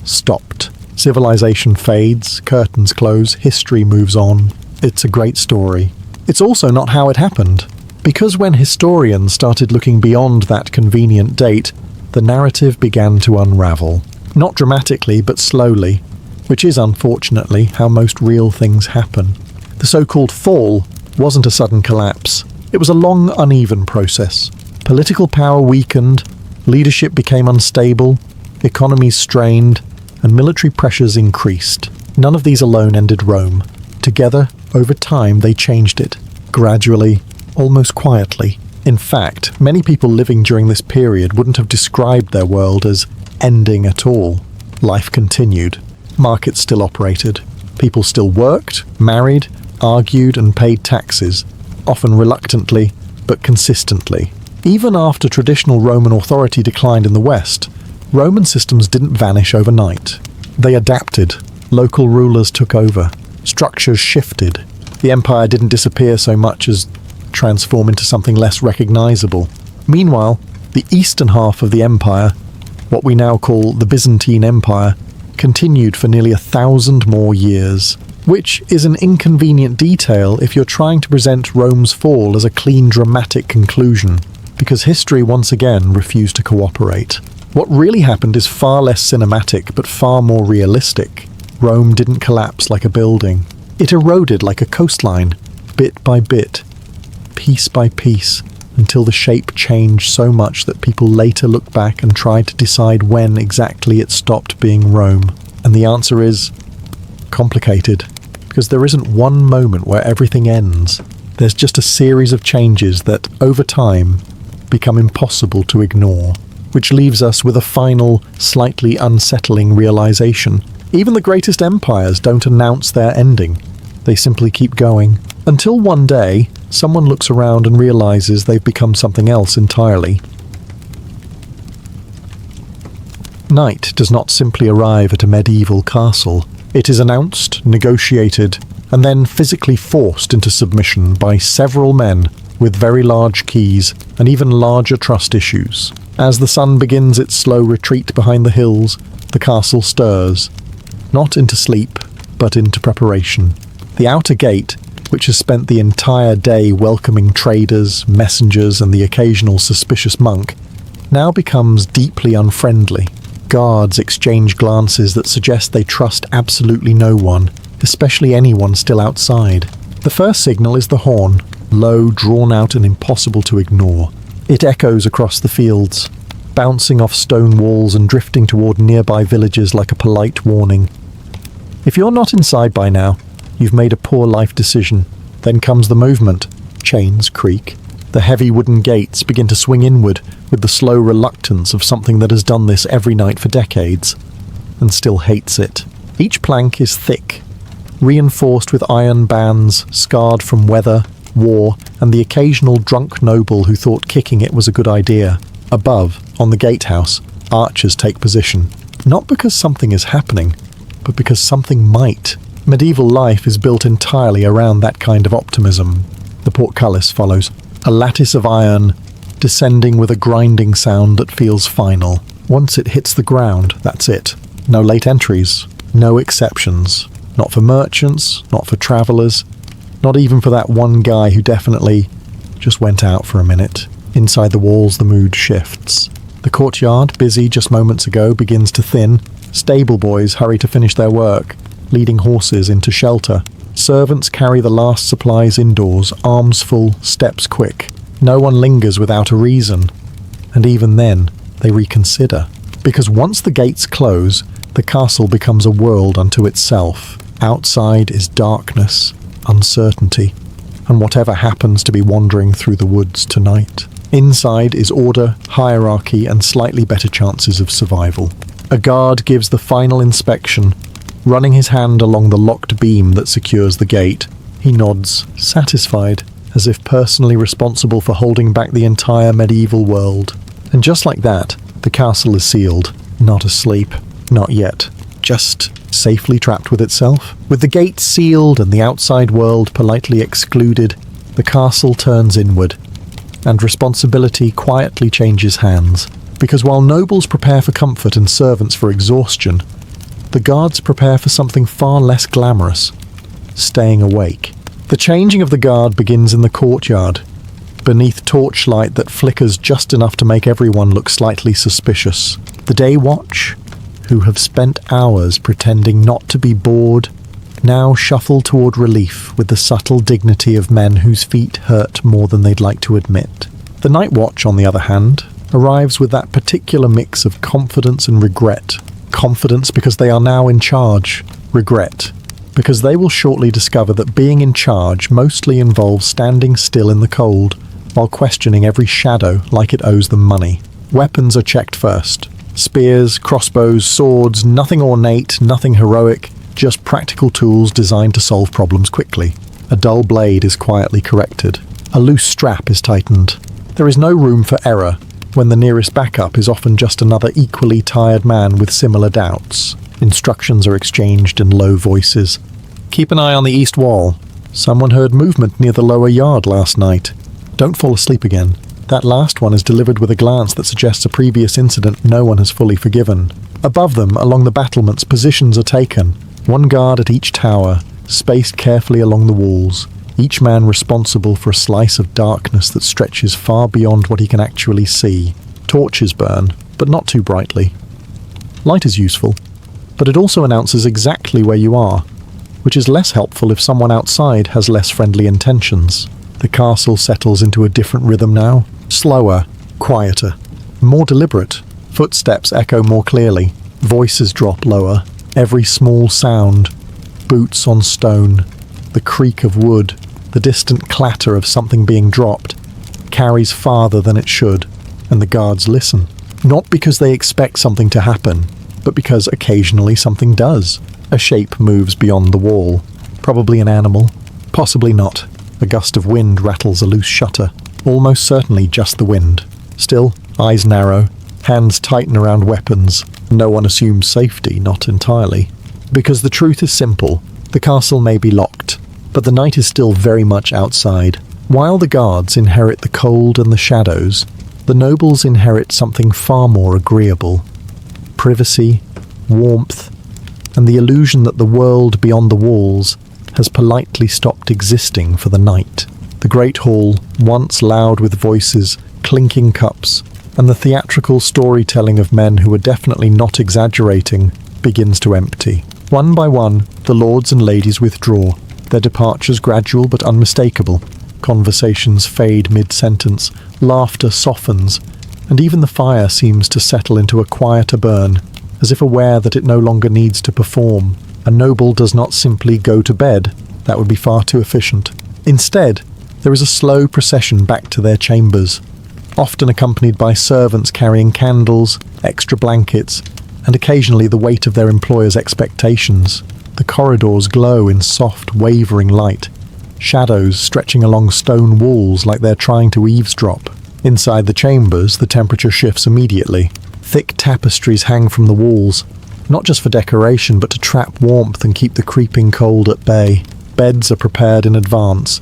stopped. Civilization fades, curtains close, history moves on. It's a great story. It's also not how it happened. Because when historians started looking beyond that convenient date, the narrative began to unravel. Not dramatically, but slowly, which is unfortunately how most real things happen. The so-called fall wasn't a sudden collapse. It was a long, uneven process. Political power weakened, leadership became unstable, economies strained, and military pressures increased. None of these alone ended Rome. Together, over time, they changed it. Gradually, almost quietly. In fact, many people living during this period wouldn't have described their world as ending at all. Life continued. markets still operated. People still worked, married, argued and paid taxes, often reluctantly but consistently. Even after traditional Roman authority declined in the West, Roman systems didn't vanish overnight. They adapted. Local rulers took over. Structures shifted. The empire didn't disappear so much as transform into something less recognizable. Meanwhile, the eastern half of the empire, what we now call the Byzantine Empire, continued for nearly 1,000 more years, which is an inconvenient detail if you're trying to present Rome's fall as a clean, dramatic conclusion, because history once again refused to cooperate. What really happened is far less cinematic, but far more realistic. Rome didn't collapse like a building. It eroded like a coastline, bit by bit, piece by piece, until the shape changed so much that people later looked back and tried to decide when exactly it stopped being Rome. And the answer is complicated, because there isn't one moment where everything ends. There's just a series of changes that, over time, become impossible to ignore, which leaves us with a final, slightly unsettling realization. Even the greatest empires don't announce their ending. They simply keep going. Until one day, someone looks around and realizes they've become something else entirely. Night does not simply arrive at a medieval castle. It is announced, negotiated, and then physically forced into submission by several men with very large keys and even larger trust issues. As the sun begins its slow retreat behind the hills, the castle stirs, not into sleep, but into preparation. The outer gate, which has spent the entire day welcoming traders, messengers, and the occasional suspicious monk, now becomes deeply unfriendly. Guards exchange glances that suggest they trust absolutely no one, especially anyone still outside. The first signal is the horn, low, drawn out and impossible to ignore. It echoes across the fields, bouncing off stone walls and drifting toward nearby villages like a polite warning. If you're not inside by now, you've made a poor life decision. Then comes the movement. Chains creak. The heavy wooden gates begin to swing inward with the slow reluctance of something that has done this every night for decades, and still hates it. Each plank is thick, reinforced with iron bands, scarred from weather, war, and the occasional drunk noble who thought kicking it was a good idea. Above, on the gatehouse, archers take position. Not because something is happening, but because something might. Medieval life is built entirely around that kind of optimism. The portcullis follows, a lattice of iron, descending with a grinding sound that feels final. Once it hits the ground, that's it. No late entries, no exceptions. Not for merchants, not for travellers, not even for that one guy who definitely just went out for a minute. Inside the walls, the mood shifts. The courtyard, busy just moments ago, begins to thin. Stable boys hurry to finish their work, leading horses into shelter. Servants carry the last supplies indoors, arms full, steps quick. No one lingers without a reason. And even then, they reconsider. Because once the gates close, the castle becomes a world unto itself. Outside is darkness, uncertainty, and whatever happens to be wandering through the woods tonight. Inside is order, hierarchy, and slightly better chances of survival. A guard gives the final inspection, running his hand along the locked beam that secures the gate. He nods, satisfied, as if personally responsible for holding back the entire medieval world. And just like that, the castle is sealed. Not asleep. Not yet. Just safely trapped with itself. With the gate sealed and the outside world politely excluded, the castle turns inward, and responsibility quietly changes hands. Because while nobles prepare for comfort and servants for exhaustion, the guards prepare for something far less glamorous: staying awake. The changing of the guard begins in the courtyard, beneath torchlight that flickers just enough to make everyone look slightly suspicious. The day watch, who have spent hours pretending not to be bored, now shuffle toward relief with the subtle dignity of men whose feet hurt more than they'd like to admit. The night watch, on the other hand, arrives with that particular mix of confidence and regret. Confidence because they are now in charge. Regret because they will shortly discover that being in charge mostly involves standing still in the cold while questioning every shadow like it owes them money. Weapons are checked first. Spears, crossbows, swords, nothing ornate, nothing heroic, just practical tools designed to solve problems quickly. A dull blade is quietly corrected. A loose strap is tightened. There is no room for error, when the nearest backup is often just another equally tired man with similar doubts. Instructions are exchanged in low voices. Keep an eye on the east wall. Someone heard movement near the lower yard last night. Don't fall asleep again. That last one is delivered with a glance that suggests a previous incident no one has fully forgiven. Above them, along the battlements, positions are taken. One guard at each tower, spaced carefully along the walls, each man responsible for a slice of darkness that stretches far beyond what he can actually see. Torches burn, but not too brightly. Light is useful, but it also announces exactly where you are, which is less helpful if someone outside has less friendly intentions. The castle settles into a different rhythm now. Slower, quieter, more deliberate. Footsteps echo more clearly. Voices drop lower. Every small sound, boots on stone, the creak of wood, the distant clatter of something being dropped, carries farther than it should, and the guards listen. Not because they expect something to happen, but because occasionally something does. A shape moves beyond the wall. Probably an animal. Possibly not. A gust of wind rattles a loose shutter. Almost certainly just the wind. Still, eyes narrow, hands tighten around weapons. No one assumes safety, not entirely. Because the truth is simple. The castle may be locked, but the night is still very much outside. While the guards inherit the cold and the shadows, the nobles inherit something far more agreeable. Privacy, warmth, and the illusion that the world beyond the walls has politely stopped existing for the night. The great hall, once loud with voices, clinking cups, and the theatrical storytelling of men who were definitely not exaggerating, begins to empty. One by one, the lords and ladies withdraw, their departures gradual but unmistakable. Conversations fade mid-sentence, laughter softens, and even the fire seems to settle into a quieter burn, as if aware that it no longer needs to perform. A noble does not simply go to bed. That would be far too efficient. Instead, there is a slow procession back to their chambers, often accompanied by servants carrying candles, extra blankets, and occasionally the weight of their employer's expectations. The corridors glow in soft, wavering light, shadows stretching along stone walls like they're trying to eavesdrop. Inside the chambers, the temperature shifts immediately. Thick tapestries hang from the walls, not just for decoration, but to trap warmth and keep the creeping cold at bay. Beds are prepared in advance,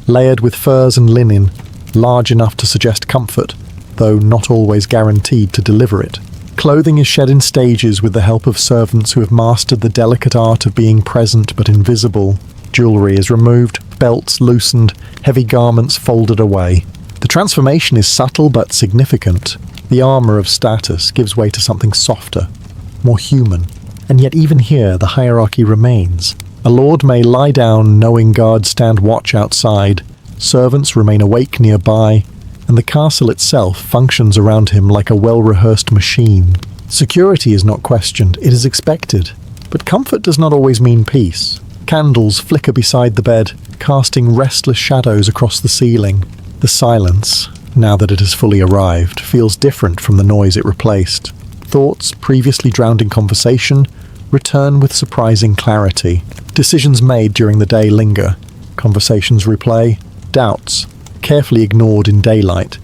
layered with furs and linen, large enough to suggest comfort, though not always guaranteed to deliver it. Clothing is shed in stages with the help of servants who have mastered the delicate art of being present but invisible. Jewellery is removed, belts loosened, heavy garments folded away. The transformation is subtle but significant. The armour of status gives way to something softer, more human. And yet even here the hierarchy remains. A lord may lie down knowing guards stand watch outside, servants remain awake nearby, and the castle itself functions around him like a well-rehearsed machine. Security is not questioned, it is expected. But comfort does not always mean peace. Candles flicker beside the bed, casting restless shadows across the ceiling. The silence, now that it has fully arrived, feels different from the noise it replaced. Thoughts, previously drowned in conversation, return with surprising clarity. Decisions made during the day linger. Conversations replay. Doubts, carefully ignored in daylight,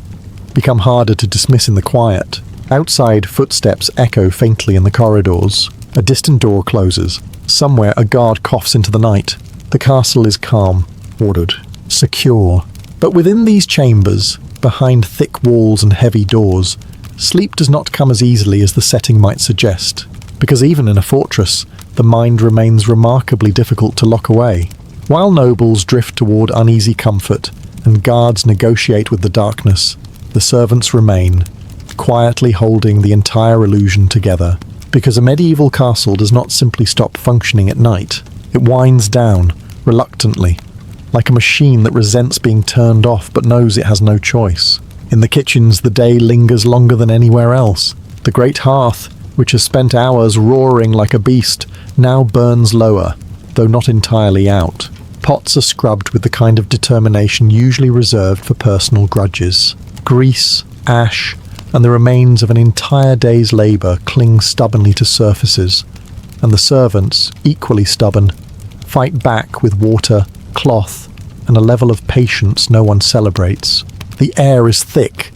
become harder to dismiss in the quiet. Outside, footsteps echo faintly in the corridors. A distant door closes. Somewhere, a guard coughs into the night. The castle is calm, ordered, secure. But within these chambers, behind thick walls and heavy doors, sleep does not come as easily as the setting might suggest, because even in a fortress, the mind remains remarkably difficult to lock away. While nobles drift toward uneasy comfort, and guards negotiate with the darkness, the servants remain, quietly holding the entire illusion together. Because a medieval castle does not simply stop functioning at night. It winds down, reluctantly, like a machine that resents being turned off but knows it has no choice. In the kitchens, the day lingers longer than anywhere else. The great hearth, which has spent hours roaring like a beast, now burns lower, though not entirely out. Pots are scrubbed with the kind of determination usually reserved for personal grudges. Grease, ash, and the remains of an entire day's labour cling stubbornly to surfaces, and the servants, equally stubborn, fight back with water, cloth, and a level of patience no one celebrates. The air is thick.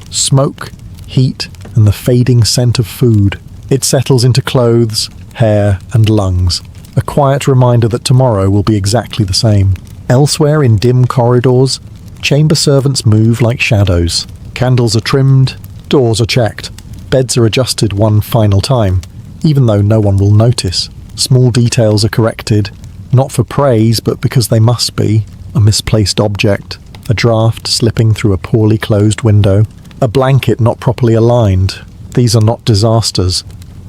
Smoke, heat, and the fading scent of food. It settles into clothes, hair, and lungs, a quiet reminder that tomorrow will be exactly the same. Elsewhere in dim corridors, chamber servants move like shadows. Candles are trimmed, doors are checked, beds are adjusted one final time, even though no one will notice. Small details are corrected, not for praise, but because they must be. A misplaced object, a draft slipping through a poorly closed window, a blanket not properly aligned. These are not disasters,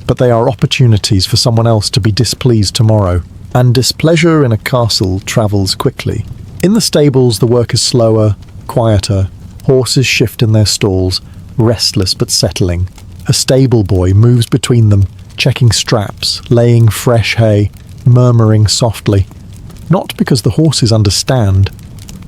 but they are opportunities for someone else to be displeased tomorrow. And displeasure in a castle travels quickly. In the stables, the work is slower, quieter. Horses shift in their stalls, restless but settling. A stable boy moves between them, checking straps, laying fresh hay, murmuring softly. Not because the horses understand,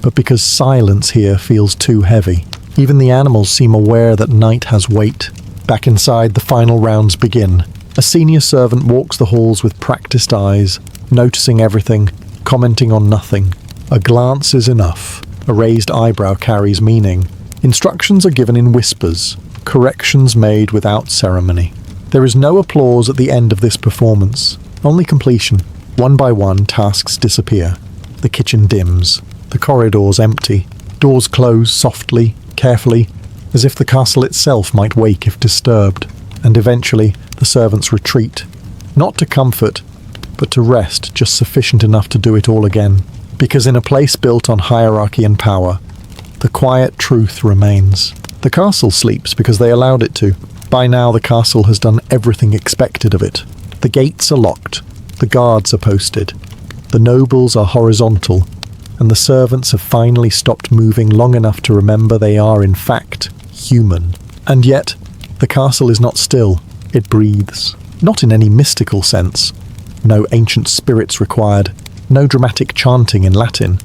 but because silence here feels too heavy. Even the animals seem aware that night has weight. Back inside, the final rounds begin. A senior servant walks the halls with practiced eyes, noticing everything, commenting on nothing. A glance is enough. A raised eyebrow carries meaning. Instructions are given in whispers, corrections made without ceremony. There is no applause at the end of this performance, only completion. One by one, tasks disappear. The kitchen dims. The corridors empty. Doors close softly, carefully, as if the castle itself might wake if disturbed. And eventually, the servants retreat. Not to comfort, but to rest just sufficient enough to do it all again. Because in a place built on hierarchy and power, the quiet truth remains. The castle sleeps because they allowed it to. By now, the castle has done everything expected of it. The gates are locked. The guards are posted. The nobles are horizontal, and the servants have finally stopped moving long enough to remember they are, in fact, human. And yet, the castle is not still. It breathes. Not in any mystical sense. No ancient spirits required. No dramatic chanting in Latin.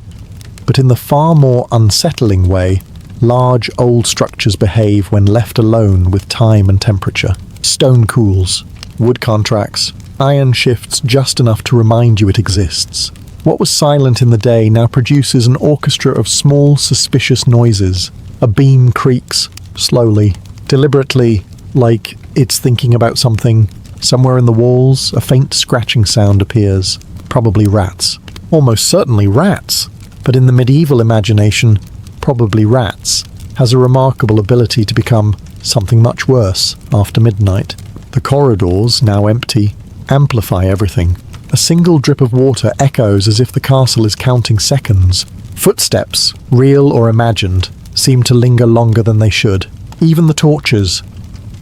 But in the far more unsettling way, large old structures behave when left alone with time and temperature. Stone cools. Wood contracts. Iron shifts just enough to remind you it exists. What was silent in the day now produces an orchestra of small, suspicious noises. A beam creaks, slowly, deliberately, like it's thinking about something. Somewhere in the walls, a faint scratching sound appears. Probably rats. Almost certainly rats. But in the medieval imagination, probably rats has a remarkable ability to become something much worse after midnight. The corridors, now empty, amplify everything. A single drip of water echoes as if the castle is counting seconds. Footsteps, real or imagined, seem to linger longer than they should. Even the torches,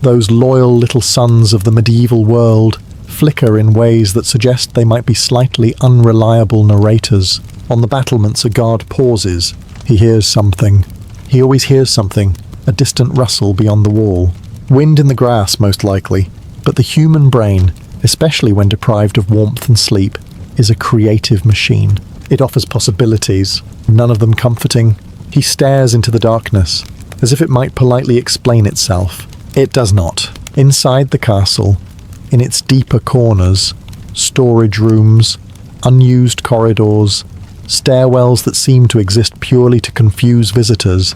those loyal little sons of the medieval world, flicker in ways that suggest they might be slightly unreliable narrators. On the battlements, a guard pauses. He hears something. He always hears something, a distant rustle beyond the wall. Wind in the grass, most likely. But the human brain, especially when deprived of warmth and sleep, is a creative machine. It offers possibilities, none of them comforting. He stares into the darkness, as if it might politely explain itself. It does not. Inside the castle, in its deeper corners, storage rooms, unused corridors, stairwells that seem to exist purely to confuse visitors,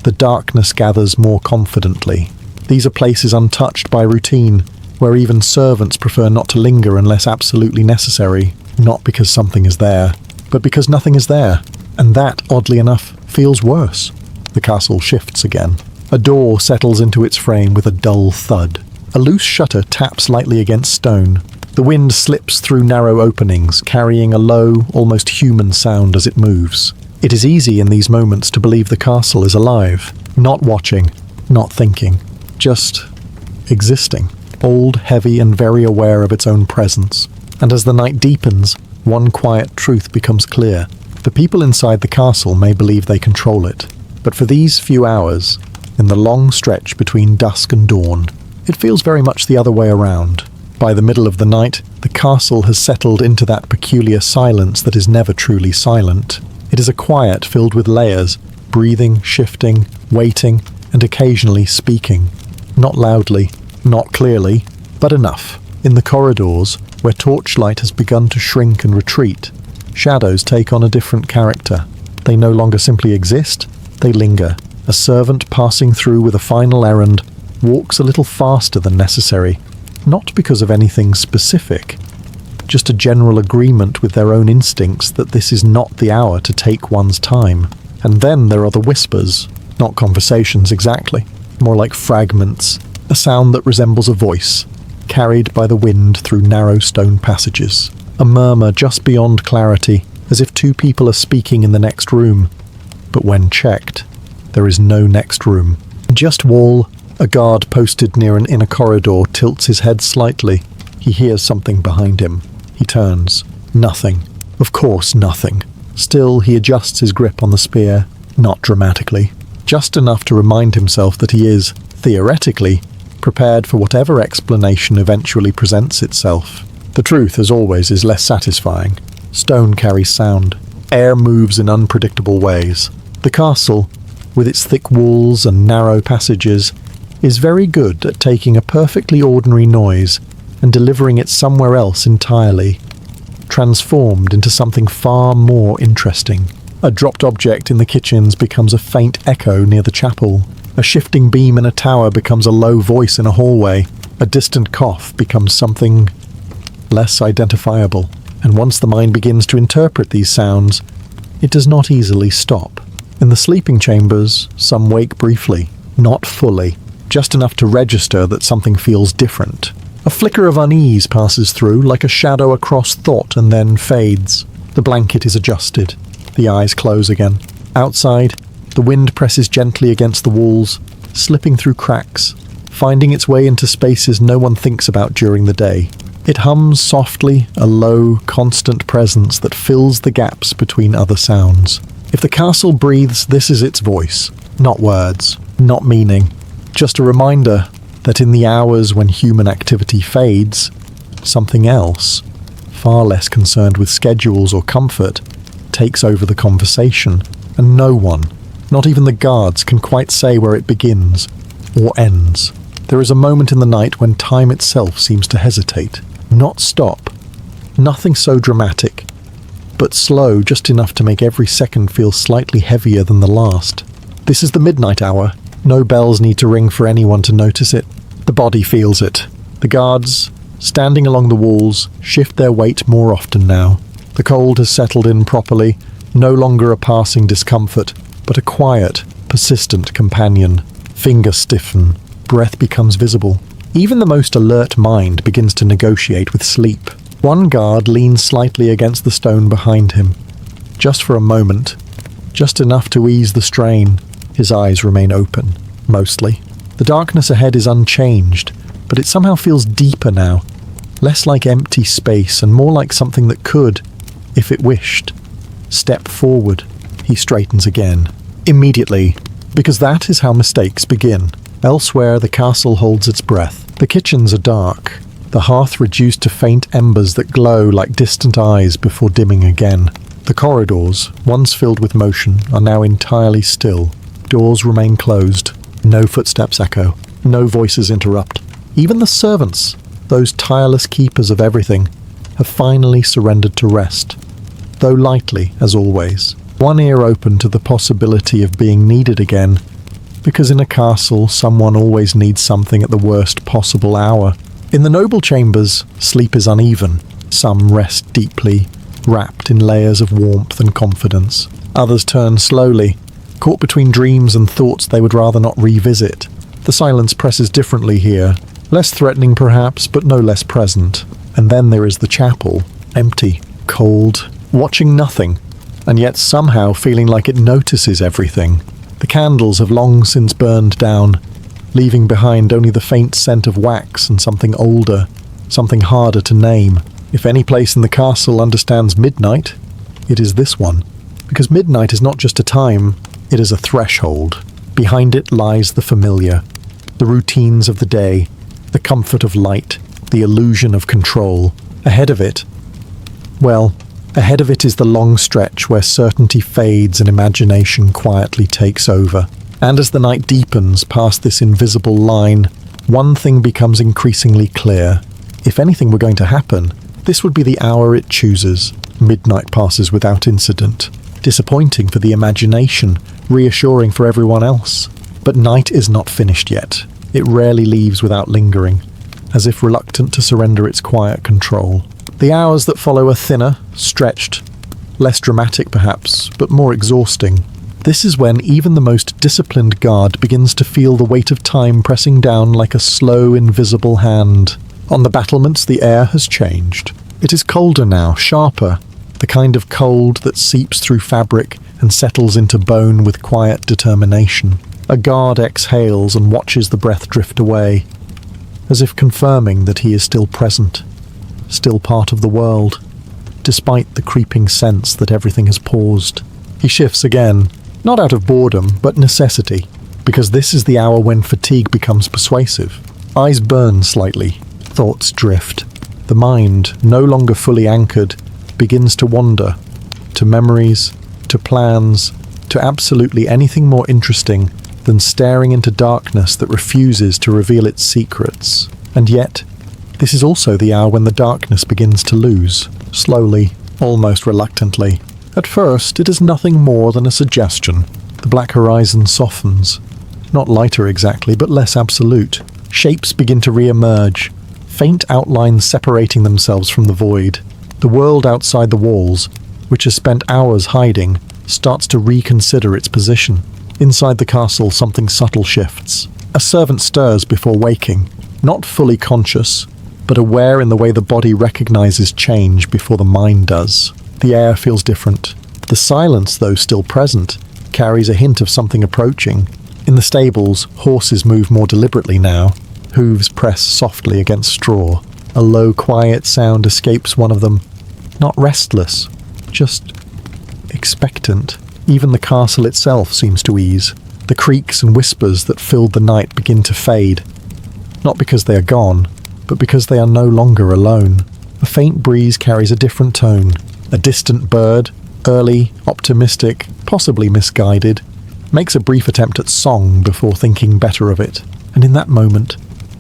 the darkness gathers more confidently. These are places untouched by routine, where even servants prefer not to linger unless absolutely necessary, not because something is there, but because nothing is there. And that, oddly enough, feels worse. The castle shifts again. A door settles into its frame with a dull thud. A loose shutter taps lightly against stone. The wind slips through narrow openings, carrying a low, almost human sound as it moves. It is easy in these moments to believe the castle is alive, not watching, not thinking, just existing. Old, heavy, and very aware of its own presence. And as the night deepens, one quiet truth becomes clear. The people inside the castle may believe they control it, but for these few hours, in the long stretch between dusk and dawn, it feels very much the other way around. By the middle of the night, the castle has settled into that peculiar silence that is never truly silent. It is a quiet filled with layers, breathing, shifting, waiting, and occasionally speaking. Not loudly, not clearly, but enough. In the corridors, where torchlight has begun to shrink and retreat, shadows take on a different character. They no longer simply exist, they linger. A servant passing through with a final errand walks a little faster than necessary, not because of anything specific, just a general agreement with their own instincts that this is not the hour to take one's time. And then there are the whispers, not conversations exactly, more like fragments, a sound that resembles a voice, carried by the wind through narrow stone passages. A murmur just beyond clarity, as if two people are speaking in the next room. But when checked, there is no next room. Just wall, a guard posted near an inner corridor tilts his head slightly. He hears something behind him. He turns. Nothing. Of course, nothing. Still, he adjusts his grip on the spear, not dramatically, just enough to remind himself that he is, theoretically, prepared for whatever explanation eventually presents itself. The truth, as always, is less satisfying. Stone carries sound. Air moves in unpredictable ways. The castle, with its thick walls and narrow passages, is very good at taking a perfectly ordinary noise and delivering it somewhere else entirely, transformed into something far more interesting. A dropped object in the kitchens becomes a faint echo near the chapel. A shifting beam in a tower becomes a low voice in a hallway. A distant cough becomes something less identifiable. And once the mind begins to interpret these sounds, it does not easily stop. In the sleeping chambers, some wake briefly, not fully, just enough to register that something feels different. A flicker of unease passes through, like a shadow across thought, and then fades. The blanket is adjusted. The eyes close again. Outside, the wind presses gently against the walls, slipping through cracks, finding its way into spaces no one thinks about during the day. It hums softly, a low, constant presence that fills the gaps between other sounds. If the castle breathes, this is its voice. Not words, not meaning. Just a reminder that in the hours when human activity fades, something else, far less concerned with schedules or comfort, takes over the conversation, and no one, not even the guards, can quite say where it begins or ends. There is a moment in the night when time itself seems to hesitate, not stop. Nothing so dramatic, but slow just enough to make every second feel slightly heavier than the last. This is the midnight hour. No bells need to ring for anyone to notice it. The body feels it. The guards, standing along the walls, shift their weight more often now. The cold has settled in properly, no longer a passing discomfort, but a quiet, persistent companion. Fingers stiffen, breath becomes visible. Even the most alert mind begins to negotiate with sleep. One guard leans slightly against the stone behind him. Just for a moment, just enough to ease the strain. His eyes remain open, mostly. The darkness ahead is unchanged, but it somehow feels deeper now, less like empty space and more like something that could, if it wished, step forward. He straightens again. Immediately, because that is how mistakes begin. Elsewhere, the castle holds its breath. The kitchens are dark, the hearth reduced to faint embers that glow like distant eyes before dimming again. The corridors, once filled with motion, are now entirely still. Doors remain closed. No footsteps echo. No voices interrupt. Even the servants, those tireless keepers of everything, have finally surrendered to rest. Though lightly, as always. One ear open to the possibility of being needed again, because in a castle someone always needs something at the worst possible hour. In the noble chambers, sleep is uneven. Some rest deeply, wrapped in layers of warmth and confidence. Others turn slowly, caught between dreams and thoughts they would rather not revisit. The silence presses differently here, less threatening perhaps, but no less present. And then there is the chapel, empty, cold, watching nothing, and yet somehow feeling like it notices everything. The candles have long since burned down, leaving behind only the faint scent of wax and something older, something harder to name. If any place in the castle understands midnight, it is this one. Because midnight is not just a time, it is a threshold. Behind it lies the familiar, the routines of the day, the comfort of light, the illusion of control. Ahead of it is the long stretch where certainty fades and imagination quietly takes over. And as the night deepens past this invisible line, one thing becomes increasingly clear. If anything were going to happen, this would be the hour it chooses. Midnight passes without incident. Disappointing for the imagination, reassuring for everyone else. But night is not finished yet. It rarely leaves without lingering, as if reluctant to surrender its quiet control. The hours that follow are thinner, stretched, less dramatic perhaps, but more exhausting. This is when even the most disciplined guard begins to feel the weight of time pressing down like a slow, invisible hand. On the battlements, the air has changed. It is colder now, sharper, the kind of cold that seeps through fabric and settles into bone with quiet determination. A guard exhales and watches the breath drift away, as if confirming that he is still present, still part of the world, despite the creeping sense that everything has paused. He shifts again, not out of boredom, but necessity, because this is the hour when fatigue becomes persuasive. Eyes burn slightly, thoughts drift. The mind, no longer fully anchored, begins to wander, to memories, to plans, to absolutely anything more interesting than staring into darkness that refuses to reveal its secrets. And yet, this is also the hour when the darkness begins to lose, slowly, almost reluctantly. At first, it is nothing more than a suggestion. The black horizon softens. Not lighter exactly, but less absolute. Shapes begin to re-emerge, faint outlines separating themselves from the void. The world outside the walls, which has spent hours hiding, starts to reconsider its position. Inside the castle, something subtle shifts. A servant stirs before waking, not fully conscious, but aware in the way the body recognizes change before the mind does. The air feels different. The silence, though still present, carries a hint of something approaching. In the stables, horses move more deliberately now. Hooves press softly against straw. A low, quiet sound escapes one of them. Not restless, just expectant. Even the castle itself seems to ease. The creaks and whispers that filled the night begin to fade. Not because they are gone, but because they are no longer alone. A faint breeze carries a different tone. A distant bird, early, optimistic, possibly misguided, makes a brief attempt at song before thinking better of it. And in that moment,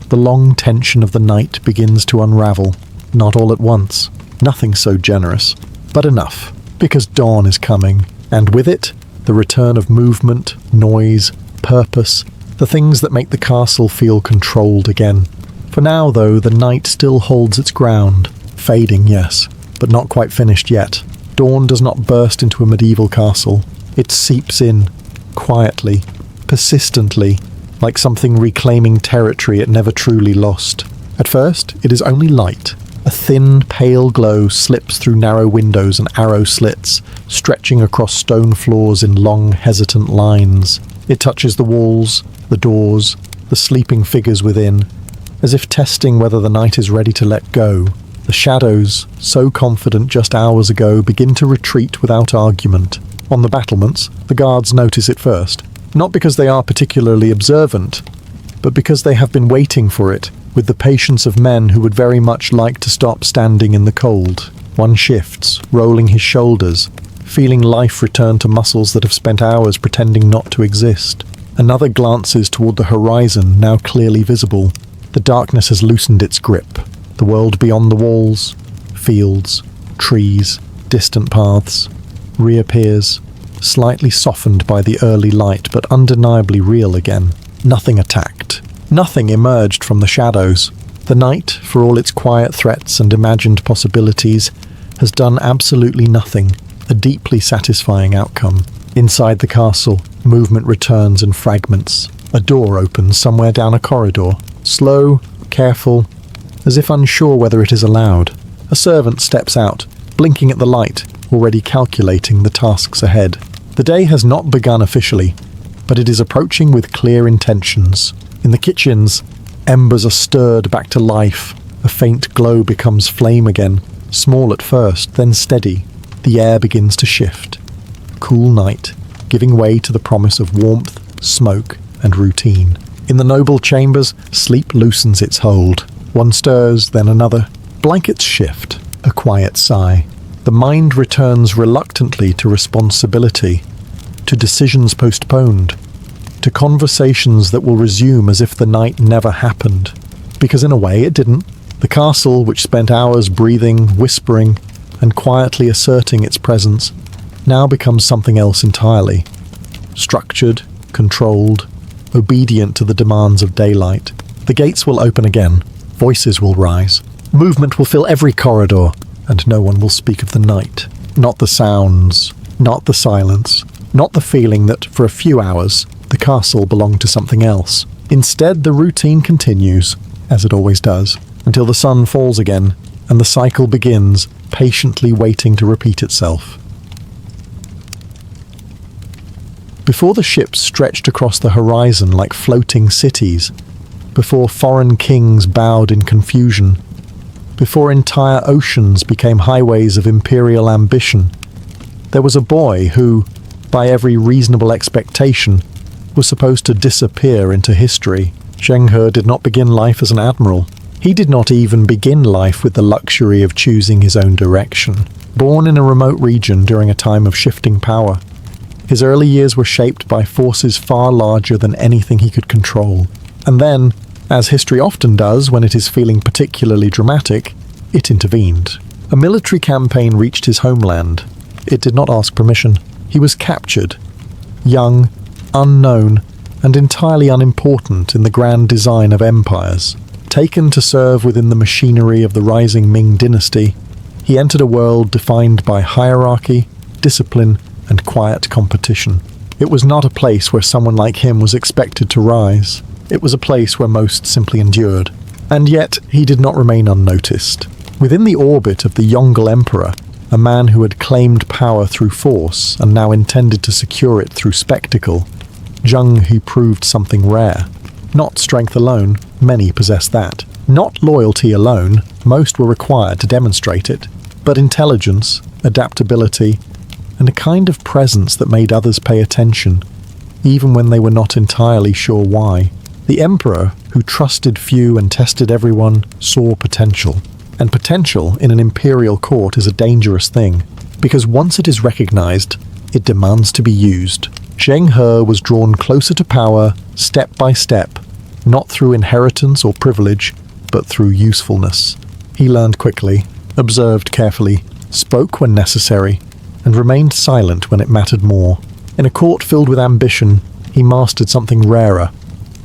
the long tension of the night begins to unravel. Not all at once. Nothing so generous. But enough. Because dawn is coming. And with it, the return of movement, noise, purpose, the things that make the castle feel controlled again. For now, though, the night still holds its ground. Fading, yes, but not quite finished yet. Dawn does not burst into a medieval castle. It seeps in, quietly, persistently, like something reclaiming territory it never truly lost. At first, it is only light. A thin, pale glow slips through narrow windows and arrow slits, stretching across stone floors in long, hesitant lines. It touches the walls, the doors, the sleeping figures within, as if testing whether the night is ready to let go. The shadows, so confident just hours ago, begin to retreat without argument. On the battlements, the guards notice it first, not because they are particularly observant, but because they have been waiting for it, with the patience of men who would very much like to stop standing in the cold. One shifts, rolling his shoulders, feeling life return to muscles that have spent hours pretending not to exist. Another glances toward the horizon, now clearly visible. The darkness has loosened its grip. The world beyond the walls, fields, trees, distant paths, reappears, slightly softened by the early light, but undeniably real again. Nothing attacked. Nothing emerged from the shadows. The night, for all its quiet threats and imagined possibilities, has done absolutely nothing. A deeply satisfying outcome. Inside the castle, movement returns in fragments. A door opens somewhere down a corridor. Slow, careful, as if unsure whether it is allowed. A servant steps out, blinking at the light, already calculating the tasks ahead. The day has not begun officially, but it is approaching with clear intentions. In the kitchens, embers are stirred back to life. A faint glow becomes flame again, small at first, then steady. The air begins to shift. Cool night, giving way to the promise of warmth, smoke, and routine. In the noble chambers, sleep loosens its hold. One stirs, then another. Blankets shift. A quiet sigh. The mind returns reluctantly to responsibility, to decisions postponed, to conversations that will resume as if the night never happened. Because in a way it didn't. The castle, which spent hours breathing, whispering, and quietly asserting its presence, now becomes something else entirely. Structured, controlled, obedient to the demands of daylight. The gates will open again, voices will rise, movement will fill every corridor, and no one will speak of the night. Not the sounds, not the silence, not the feeling that for a few hours the castle belonged to something else. Instead, the routine continues, as it always does, until the sun falls again, and the cycle begins, patiently waiting to repeat itself. Before the ships stretched across the horizon like floating cities, before foreign kings bowed in confusion, before entire oceans became highways of imperial ambition, there was a boy who, by every reasonable expectation, was supposed to disappear into history. Zheng He did not begin life as an admiral. He did not even begin life with the luxury of choosing his own direction. Born in a remote region during a time of shifting power, his early years were shaped by forces far larger than anything he could control. And then, as history often does when it is feeling particularly dramatic, it intervened. A military campaign reached his homeland. It did not ask permission. He was captured, young, unknown, and entirely unimportant in the grand design of empires. Taken to serve within the machinery of the rising Ming dynasty, he entered a world defined by hierarchy, discipline, and quiet competition. It was not a place where someone like him was expected to rise. It was a place where most simply endured. And yet, he did not remain unnoticed. Within the orbit of the Yongle Emperor, a man who had claimed power through force and now intended to secure it through spectacle, Zheng He proved something rare. Not strength alone, many possessed that. Not loyalty alone, most were required to demonstrate it. But intelligence, adaptability, and a kind of presence that made others pay attention, even when they were not entirely sure why. The emperor, who trusted few and tested everyone, saw potential. And potential in an imperial court is a dangerous thing, because once it is recognized, it demands to be used. Zheng He was drawn closer to power, step by step, not through inheritance or privilege, but through usefulness. He learned quickly, observed carefully, spoke when necessary, and remained silent when it mattered more. In a court filled with ambition, he mastered something rarer: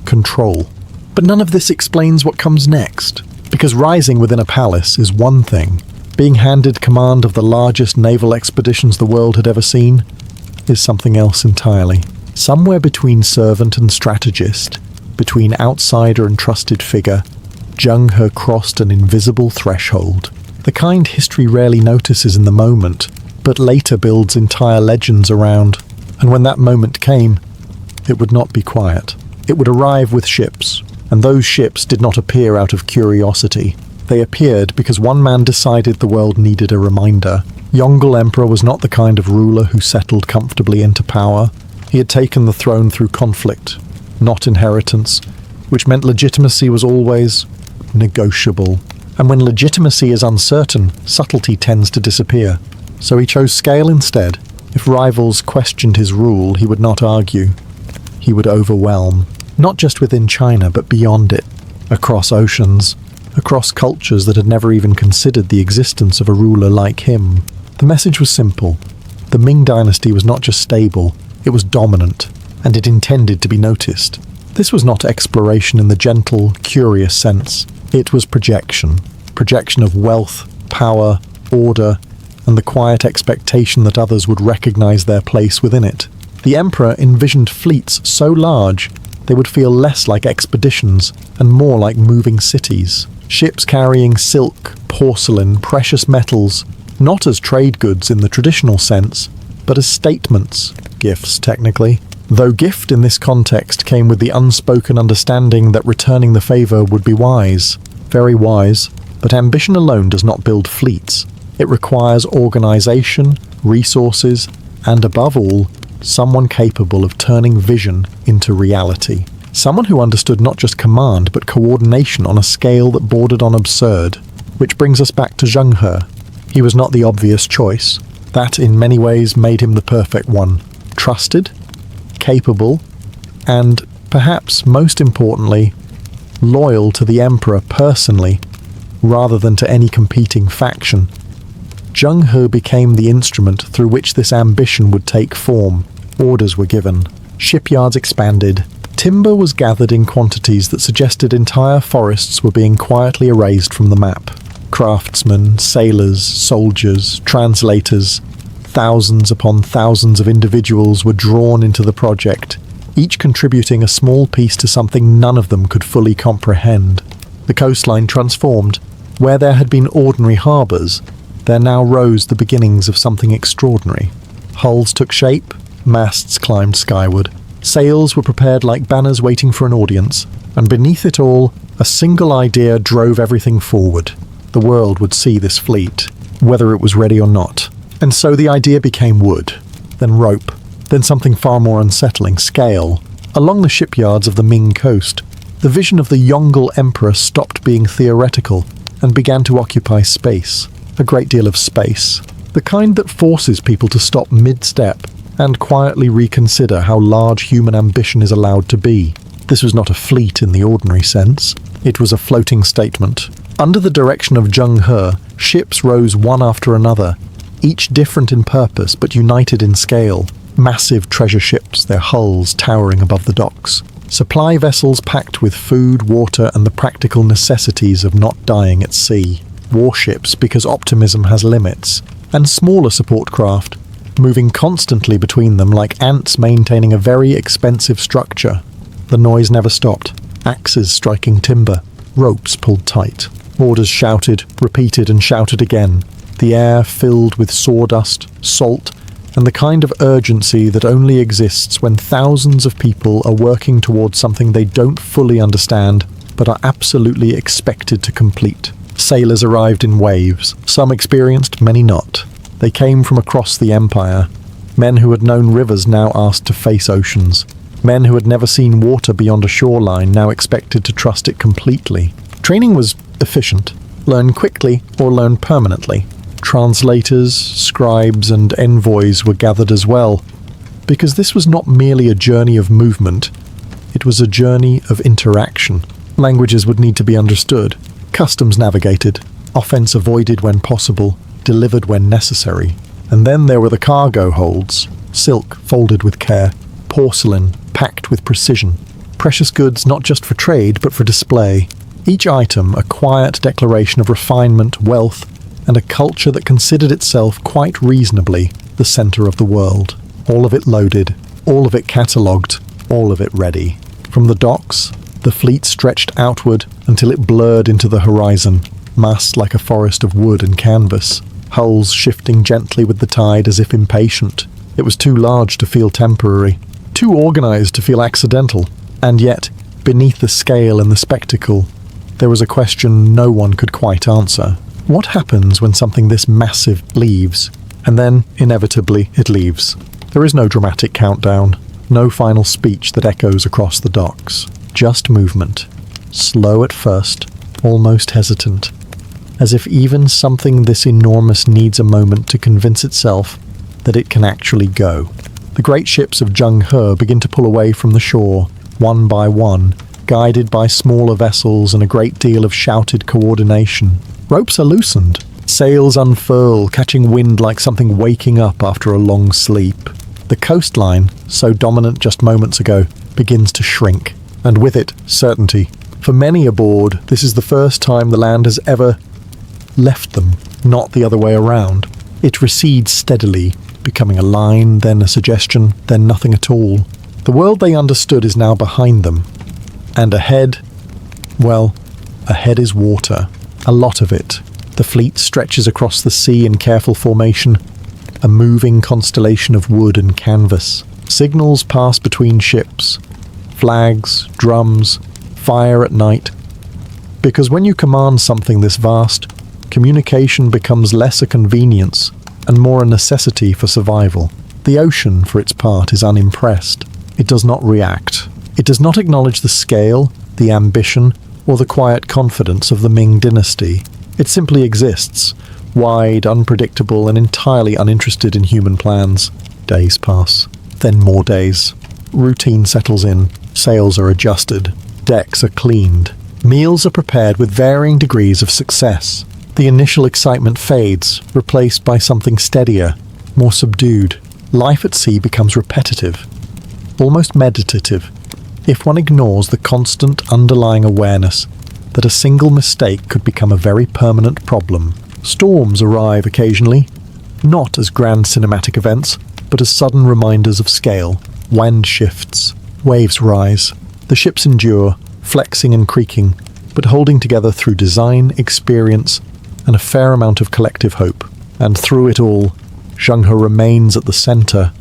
control. But none of this explains what comes next, because rising within a palace is one thing. Being handed command of the largest naval expeditions the world had ever seen is something else entirely. Somewhere between servant and strategist, between outsider and trusted figure, Zheng He crossed an invisible threshold. The kind history rarely notices in the moment, but later builds entire legends around. And when that moment came, it would not be quiet. It would arrive with ships, and those ships did not appear out of curiosity. They appeared because one man decided the world needed a reminder. Yongle Emperor was not the kind of ruler who settled comfortably into power. He had taken the throne through conflict, not inheritance, which meant legitimacy was always negotiable. And when legitimacy is uncertain, subtlety tends to disappear. So he chose scale instead. If rivals questioned his rule, he would not argue. He would overwhelm, not just within China, but beyond it, across oceans, across cultures that had never even considered the existence of a ruler like him. The message was simple. The Ming dynasty was not just stable, it was dominant, and it intended to be noticed. This was not exploration in the gentle, curious sense. It was projection of wealth, power, order, and the quiet expectation that others would recognize their place within it. The emperor envisioned fleets so large they would feel less like expeditions and more like moving cities. Ships carrying silk, porcelain, precious metals, not as trade goods in the traditional sense, but as statements, gifts technically. Though gift in this context came with the unspoken understanding that returning the favor would be wise, very wise, but ambition alone does not build fleets. It requires organization, resources, and above all, someone capable of turning vision into reality. Someone who understood not just command, but coordination on a scale that bordered on absurd. Which brings us back to Zheng He. He was not the obvious choice. That, in many ways, made him the perfect one. Trusted, capable, and, perhaps most importantly, loyal to the emperor personally, rather than to any competing faction. Zheng He became the instrument through which this ambition would take form. Orders were given. Shipyards expanded. Timber was gathered in quantities that suggested entire forests were being quietly erased from the map. Craftsmen, sailors, soldiers, translators, thousands upon thousands of individuals were drawn into the project, each contributing a small piece to something none of them could fully comprehend. The coastline transformed. Where there had been ordinary harbours, there now rose the beginnings of something extraordinary. Hulls took shape, masts climbed skyward, sails were prepared like banners waiting for an audience, and beneath it all, a single idea drove everything forward. The world would see this fleet, whether it was ready or not. And so the idea became wood, then rope, then something far more unsettling, scale. Along the shipyards of the Ming coast, the vision of the Yongle Emperor stopped being theoretical and began to occupy space, a great deal of space, the kind that forces people to stop mid-step and quietly reconsider how large human ambition is allowed to be. This was not a fleet in the ordinary sense. It was a floating statement. Under the direction of Zheng He, ships rose one after another, each different in purpose but united in scale. Massive treasure ships, their hulls towering above the docks. Supply vessels packed with food, water, and the practical necessities of not dying at sea. Warships, because optimism has limits. And smaller support craft, moving constantly between them like ants maintaining a very expensive structure. The noise never stopped. Axes striking timber. Ropes pulled tight. Orders shouted, repeated and shouted again. The air filled with sawdust, salt, and the kind of urgency that only exists when thousands of people are working towards something they don't fully understand, but are absolutely expected to complete. Sailors arrived in waves, some experienced, many not. They came from across the empire. Men who had known rivers now asked to face oceans. Men who had never seen water beyond a shoreline now expected to trust it completely. Training was efficient. Learn quickly or learn permanently. Translators, scribes, and envoys were gathered as well, because this was not merely a journey of movement, it was a journey of interaction. Languages would need to be understood, customs navigated, offense avoided when possible, delivered when necessary. And then there were the cargo holds, silk folded with care, porcelain packed with precision, precious goods not just for trade but for display. Each item a quiet declaration of refinement, wealth, and a culture that considered itself quite reasonably the centre of the world. All of it loaded, all of it catalogued, all of it ready. From the docks, the fleet stretched outward until it blurred into the horizon, massed like a forest of wood and canvas, hulls shifting gently with the tide as if impatient. It was too large to feel temporary, too organised to feel accidental, and yet, beneath the scale and the spectacle, there was a question no one could quite answer. What happens when something this massive leaves? And then, inevitably, it leaves. There is no dramatic countdown, no final speech that echoes across the docks. Just movement. Slow at first, almost hesitant. As if even something this enormous needs a moment to convince itself that it can actually go. The great ships of Zheng He begin to pull away from the shore, one by one, guided by smaller vessels and a great deal of shouted coordination. Ropes are loosened. Sails unfurl, catching wind like something waking up after a long sleep. The coastline, so dominant just moments ago, begins to shrink, and with it, certainty. For many aboard, this is the first time the land has ever left them, not the other way around. It recedes steadily, becoming a line, then a suggestion, then nothing at all. The world they understood is now behind them. And ahead, well, ahead is water. A lot of it. The fleet stretches across the sea in careful formation, a moving constellation of wood and canvas. Signals pass between ships. Flags, drums, fire at night. Because when you command something this vast, communication becomes less a convenience and more a necessity for survival. The ocean, for its part, is unimpressed. It does not react. It does not acknowledge the scale, the ambition, or the quiet confidence of the Ming dynasty. It simply exists, wide, unpredictable, and entirely uninterested in human plans. Days pass, then more days. Routine settles in, sails are adjusted, decks are cleaned, meals are prepared with varying degrees of success. The initial excitement fades, replaced by something steadier, more subdued. Life at sea becomes repetitive, almost meditative, if one ignores the constant underlying awareness that a single mistake could become a very permanent problem. Storms arrive occasionally, not as grand cinematic events, but as sudden reminders of scale. Wind shifts, waves rise, the ships endure, flexing and creaking, but holding together through design, experience, and a fair amount of collective hope. And through it all, Zheng He remains at the centre,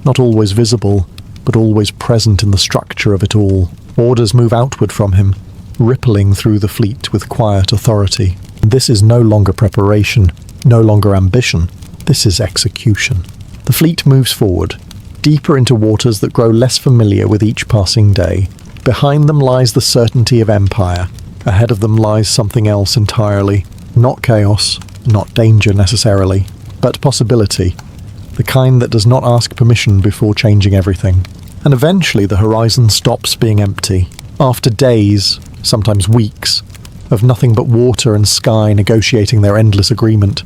not always visible, but always present in the structure of it all. Orders move outward from him, rippling through the fleet with quiet authority. This is no longer preparation, no longer ambition. This is execution. The fleet moves forward, deeper into waters that grow less familiar with each passing day. Behind them lies the certainty of empire. Ahead of them lies something else entirely. Not chaos, not danger necessarily, but possibility. The kind that does not ask permission before changing everything. And eventually the horizon stops being empty. After days, sometimes weeks, of nothing but water and sky negotiating their endless agreement,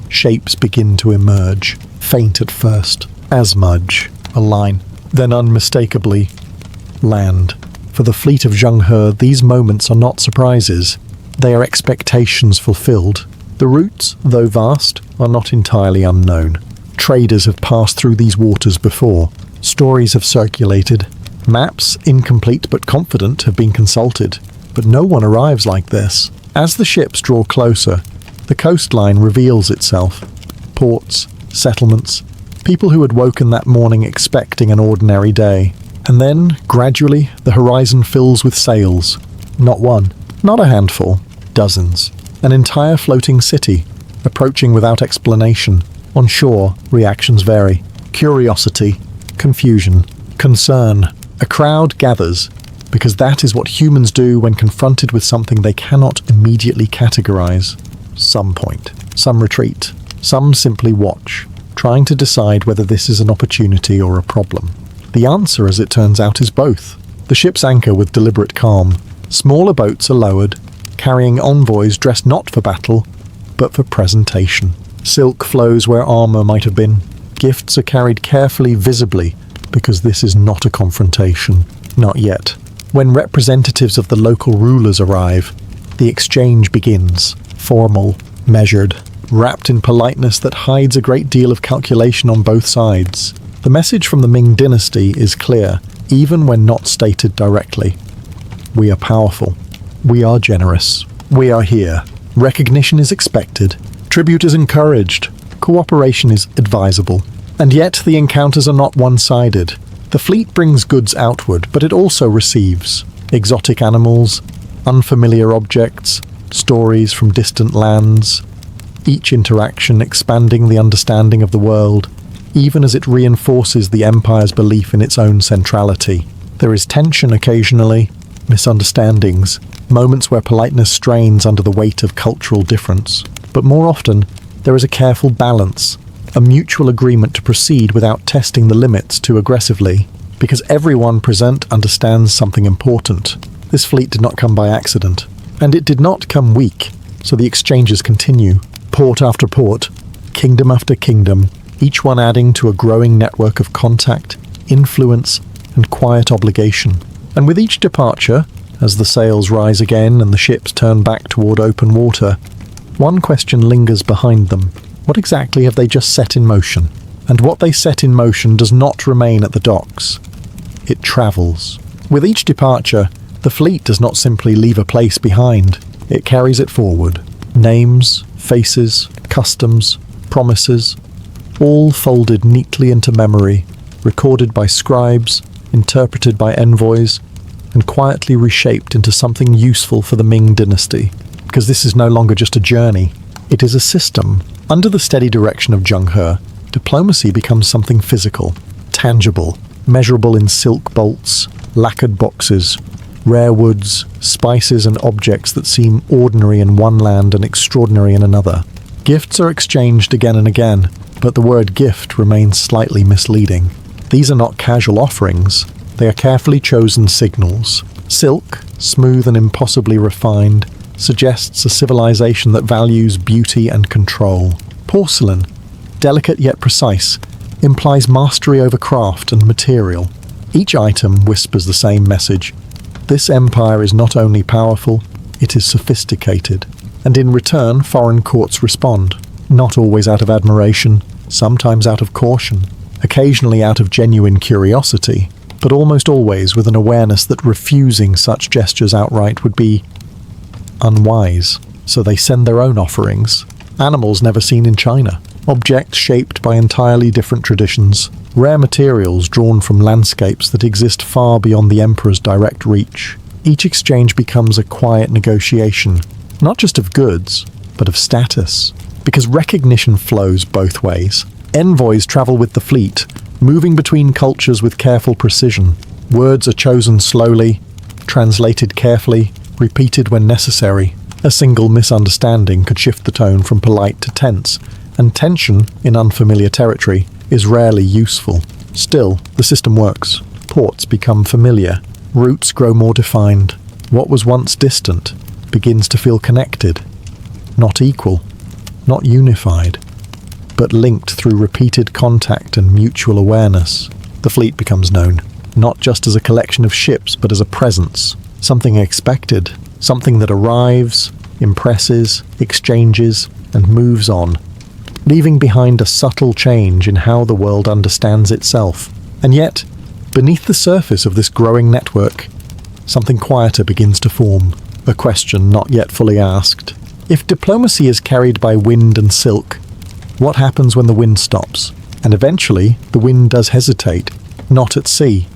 shapes begin to emerge, faint at first, as smudge, a line, then unmistakably, land. For the fleet of Zheng He, these moments are not surprises, they are expectations fulfilled. The routes, though vast, are not entirely unknown. Traders have passed through these waters before, stories have circulated, maps, incomplete but confident, have been consulted, but no one arrives like this. As the ships draw closer, the coastline reveals itself. Ports, settlements, people who had woken that morning expecting an ordinary day. And then, gradually, the horizon fills with sails. Not one, not a handful, dozens. An entire floating city, approaching without explanation. On shore, reactions vary. Curiosity, confusion, concern. A crowd gathers, because that is what humans do when confronted with something they cannot immediately categorize. Some point, some retreat, some simply watch, trying to decide whether this is an opportunity or a problem. The answer, as it turns out, is both. The ships anchor with deliberate calm. Smaller boats are lowered, carrying envoys dressed not for battle, but for presentation. Silk flows where armor might have been. Gifts are carried carefully, visibly, because this is not a confrontation. Not yet. When representatives of the local rulers arrive, the exchange begins. Formal, measured, wrapped in politeness that hides a great deal of calculation on both sides. The message from the Ming dynasty is clear, even when not stated directly. We are powerful. We are generous. We are here. Recognition is expected. Tribute is encouraged. Cooperation is advisable. And yet the encounters are not one-sided. The fleet brings goods outward, but it also receives. Exotic animals, unfamiliar objects, stories from distant lands. Each interaction expanding the understanding of the world, even as it reinforces the Empire's belief in its own centrality. There is tension occasionally, misunderstandings, moments where politeness strains under the weight of cultural difference. But more often, there is a careful balance, a mutual agreement to proceed without testing the limits too aggressively, because everyone present understands something important. This fleet did not come by accident, and it did not come weak, so the exchanges continue, port after port, kingdom after kingdom, each one adding to a growing network of contact, influence, and quiet obligation. And with each departure, as the sails rise again and the ships turn back toward open water, one question lingers behind them. What exactly have they just set in motion? And what they set in motion does not remain at the docks. It travels. With each departure, the fleet does not simply leave a place behind. It carries it forward. Names, faces, customs, promises, all folded neatly into memory, recorded by scribes, interpreted by envoys, and quietly reshaped into something useful for the Ming dynasty. Because this is no longer just a journey, it is a system. Under the steady direction of Zheng He, diplomacy becomes something physical, tangible, measurable in silk bolts, lacquered boxes, rare woods, spices and objects that seem ordinary in one land and extraordinary in another. Gifts are exchanged again and again, but the word gift remains slightly misleading. These are not casual offerings, They are carefully chosen signals. Silk, smooth and impossibly refined, suggests a civilization that values beauty and control. Porcelain, delicate yet precise, implies mastery over craft and material. Each item whispers the same message. This empire is not only powerful, it is sophisticated. And in return, foreign courts respond. Not always out of admiration, sometimes out of caution, occasionally out of genuine curiosity, but almost always with an awareness that refusing such gestures outright would be unwise. So they send their own offerings. Animals never seen in China. Objects shaped by entirely different traditions. Rare materials drawn from landscapes that exist far beyond the emperor's direct reach. Each exchange becomes a quiet negotiation, not just of goods, but of status. Because recognition flows both ways. Envoys travel with the fleet, moving between cultures with careful precision. Words are chosen slowly, translated carefully, repeated when necessary. A single misunderstanding could shift the tone from polite to tense, and tension, in unfamiliar territory, is rarely useful. Still, the system works. Ports become familiar. Routes grow more defined. What was once distant begins to feel connected. Not equal, not unified, but linked through repeated contact and mutual awareness. The fleet becomes known, not just as a collection of ships, but as a presence. Something expected, something that arrives, impresses, exchanges, and moves on, leaving behind a subtle change in how the world understands itself. And yet, beneath the surface of this growing network, something quieter begins to form, a question not yet fully asked. If diplomacy is carried by wind and silk, what happens when the wind stops? And eventually, the wind does hesitate, not at sea,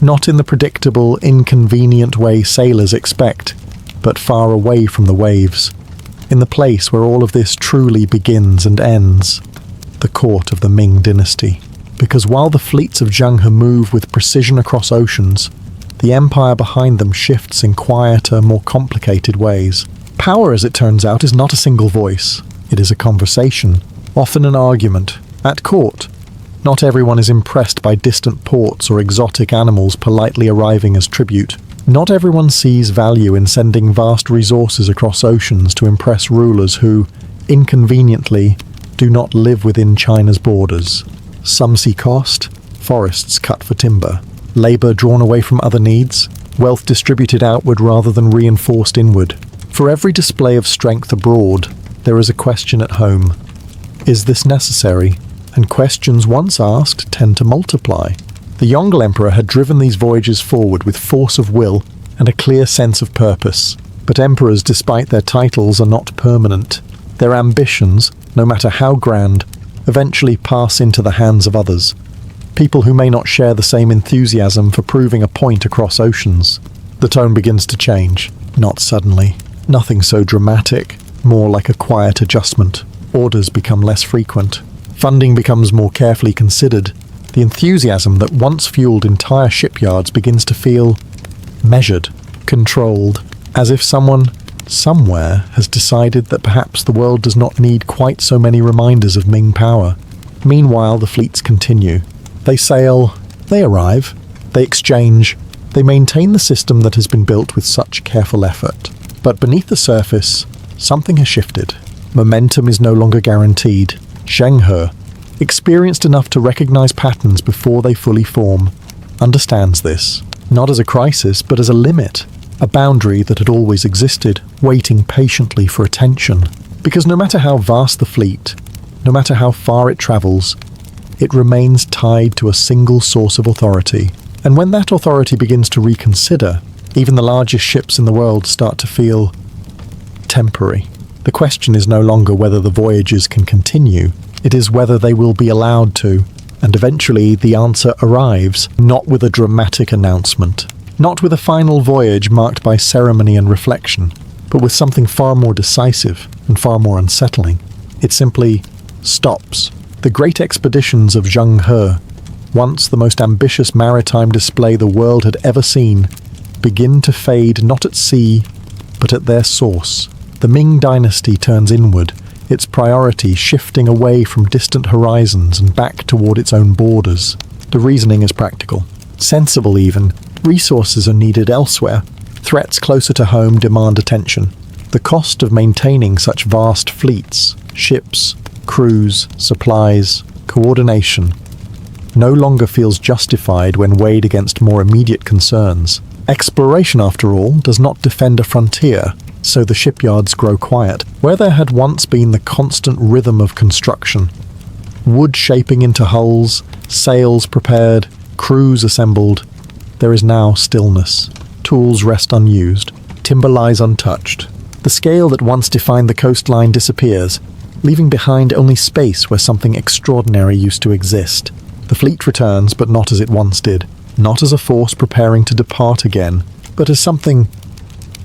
not in the predictable, inconvenient way sailors expect, but far away from the waves, in the place where all of this truly begins and ends, the court of the Ming dynasty. Because while the fleets of Zheng He move with precision across oceans, the empire behind them shifts in quieter, more complicated ways. Power, as it turns out, is not a single voice. It is a conversation, often an argument. At court, not everyone is impressed by distant ports or exotic animals politely arriving as tribute. Not everyone sees value in sending vast resources across oceans to impress rulers who, inconveniently, do not live within China's borders. Some see cost, forests cut for timber, labor drawn away from other needs, wealth distributed outward rather than reinforced inward. For every display of strength abroad, there is a question at home. Is this necessary? And questions once asked tend to multiply. The Yongle Emperor had driven these voyages forward with force of will and a clear sense of purpose. But emperors, despite their titles, are not permanent. Their ambitions, no matter how grand, eventually pass into the hands of others. People who may not share the same enthusiasm for proving a point across oceans. The tone begins to change, not suddenly. Nothing so dramatic, more like a quiet adjustment. Orders become less frequent. Funding becomes more carefully considered. The enthusiasm that once fueled entire shipyards begins to feel measured, controlled, as if someone, somewhere, has decided that perhaps the world does not need quite so many reminders of Ming power. Meanwhile, the fleets continue. They sail, they arrive, they exchange, they maintain the system that has been built with such careful effort. But beneath the surface, something has shifted. Momentum is no longer guaranteed. Zheng He, experienced enough to recognize patterns before they fully form, understands this, not as a crisis, but as a limit, a boundary that had always existed, waiting patiently for attention. Because no matter how vast the fleet, no matter how far it travels, it remains tied to a single source of authority. And when that authority begins to reconsider, even the largest ships in the world start to feel temporary. The question is no longer whether the voyages can continue, it is whether they will be allowed to. And eventually the answer arrives, not with a dramatic announcement, not with a final voyage marked by ceremony and reflection, but with something far more decisive and far more unsettling. It simply stops. The great expeditions of Zheng He, once the most ambitious maritime display the world had ever seen, begin to fade not at sea, but at their source. The Ming dynasty turns inward, its priority shifting away from distant horizons and back toward its own borders. The reasoning is practical. sensible even. Resources are needed elsewhere. Threats closer to home demand attention. The cost of maintaining such vast fleets, ships, crews, supplies, coordination, no longer feels justified when weighed against more immediate concerns. Exploration, after all, does not defend a frontier, so the shipyards grow quiet. Where there had once been the constant rhythm of construction, wood shaping into hulls, sails prepared, crews assembled, there is now stillness. Tools rest unused, timber lies untouched. The scale that once defined the coastline disappears, leaving behind only space where something extraordinary used to exist. The fleet returns, but not as it once did. Not as a force preparing to depart again, but as something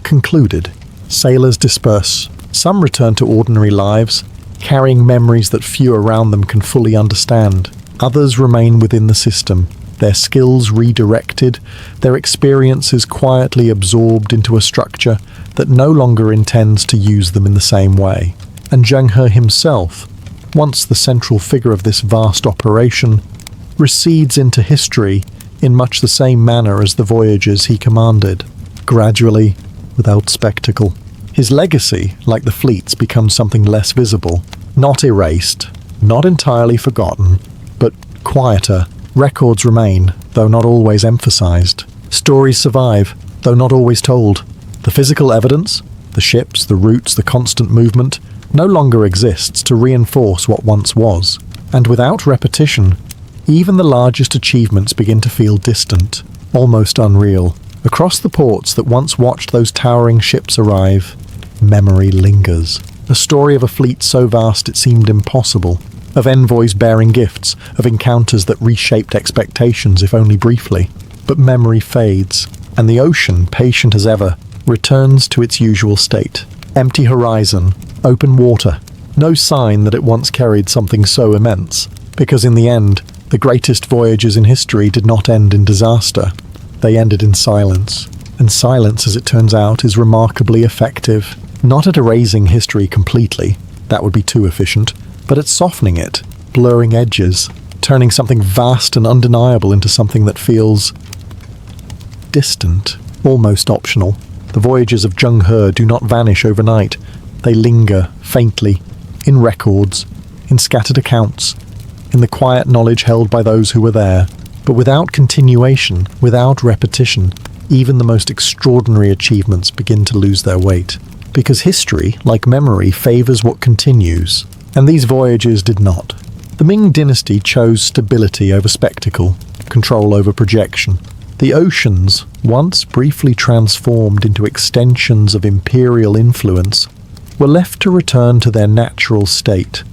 concluded. Sailors disperse. Some return to ordinary lives, carrying memories that few around them can fully understand. Others remain within the system, their skills redirected, their experiences quietly absorbed into a structure that no longer intends to use them in the same way. And Zheng He himself, once the central figure of this vast operation, recedes into history in much the same manner as the voyages he commanded, gradually, without spectacle. His legacy, like the fleet's, becomes something less visible, not erased, not entirely forgotten, but quieter. Records remain, though not always emphasized. Stories survive, though not always told. The physical evidence, the ships, the routes, the constant movement, no longer exists to reinforce what once was. And without repetition, even the largest achievements begin to feel distant, almost unreal. Across the ports that once watched those towering ships arrive, memory lingers. A story of a fleet so vast it seemed impossible, of envoys bearing gifts, of encounters that reshaped expectations if only briefly. But memory fades, and the ocean, patient as ever, returns to its usual state. Empty horizon, open water, no sign that it once carried something so immense, because in the end, the greatest voyages in history did not end in disaster. They ended in silence. And silence, as it turns out, is remarkably effective. Not at erasing history completely, that would be too efficient, but at softening it, blurring edges, turning something vast and undeniable into something that feels distant, almost optional. The voyages of Zheng He do not vanish overnight. They linger, faintly, in records, in scattered accounts, in the quiet knowledge held by those who were there. But without continuation, without repetition, even the most extraordinary achievements begin to lose their weight. Because history, like memory, favours what continues, and these voyages did not. The Ming dynasty chose stability over spectacle, control over projection. The oceans, once briefly transformed into extensions of imperial influence, were left to return to their natural state,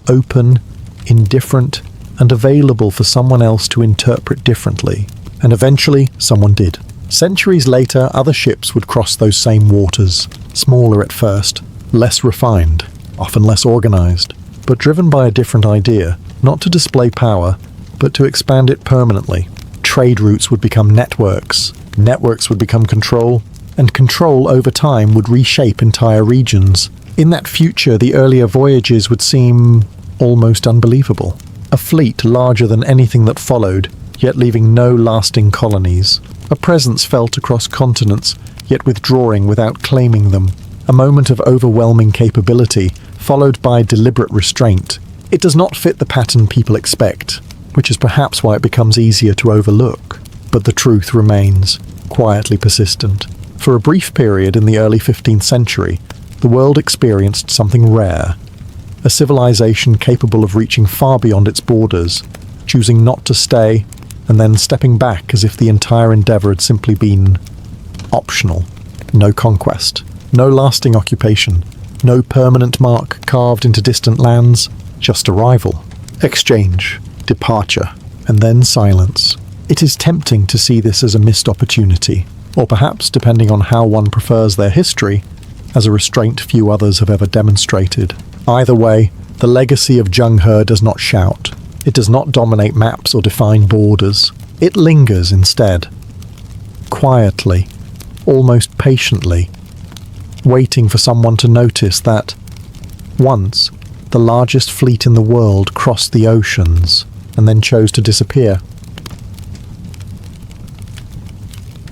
open, indifferent, and available for someone else to interpret differently. And eventually, someone did. Centuries later, other ships would cross those same waters, smaller at first, less refined, often less organized, but driven by a different idea, not to display power, but to expand it permanently. Trade routes would become networks, networks would become control, and control over time would reshape entire regions. In that future, the earlier voyages would seem almost unbelievable. A fleet larger than anything that followed, yet leaving no lasting colonies. A presence felt across continents, yet withdrawing without claiming them. A moment of overwhelming capability, followed by deliberate restraint. It does not fit the pattern people expect, which is perhaps why it becomes easier to overlook. But the truth remains, quietly persistent. For a brief period in the early 15th century, the world experienced something rare. A civilization capable of reaching far beyond its borders, choosing not to stay, and then stepping back as if the entire endeavor had simply been optional. No conquest, no lasting occupation, no permanent mark carved into distant lands, just arrival, exchange, departure, and then silence. It is tempting to see this as a missed opportunity, or perhaps, depending on how one prefers their history, as a restraint few others have ever demonstrated. Either way, the legacy of Zheng He does not shout. It does not dominate maps or define borders. It lingers instead, quietly, almost patiently, waiting for someone to notice that, once, the largest fleet in the world crossed the oceans and then chose to disappear.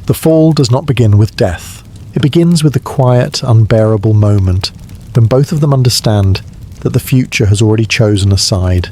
The fall does not begin with death. It begins with the quiet, unbearable moment when both of them understand that the future has already chosen a side,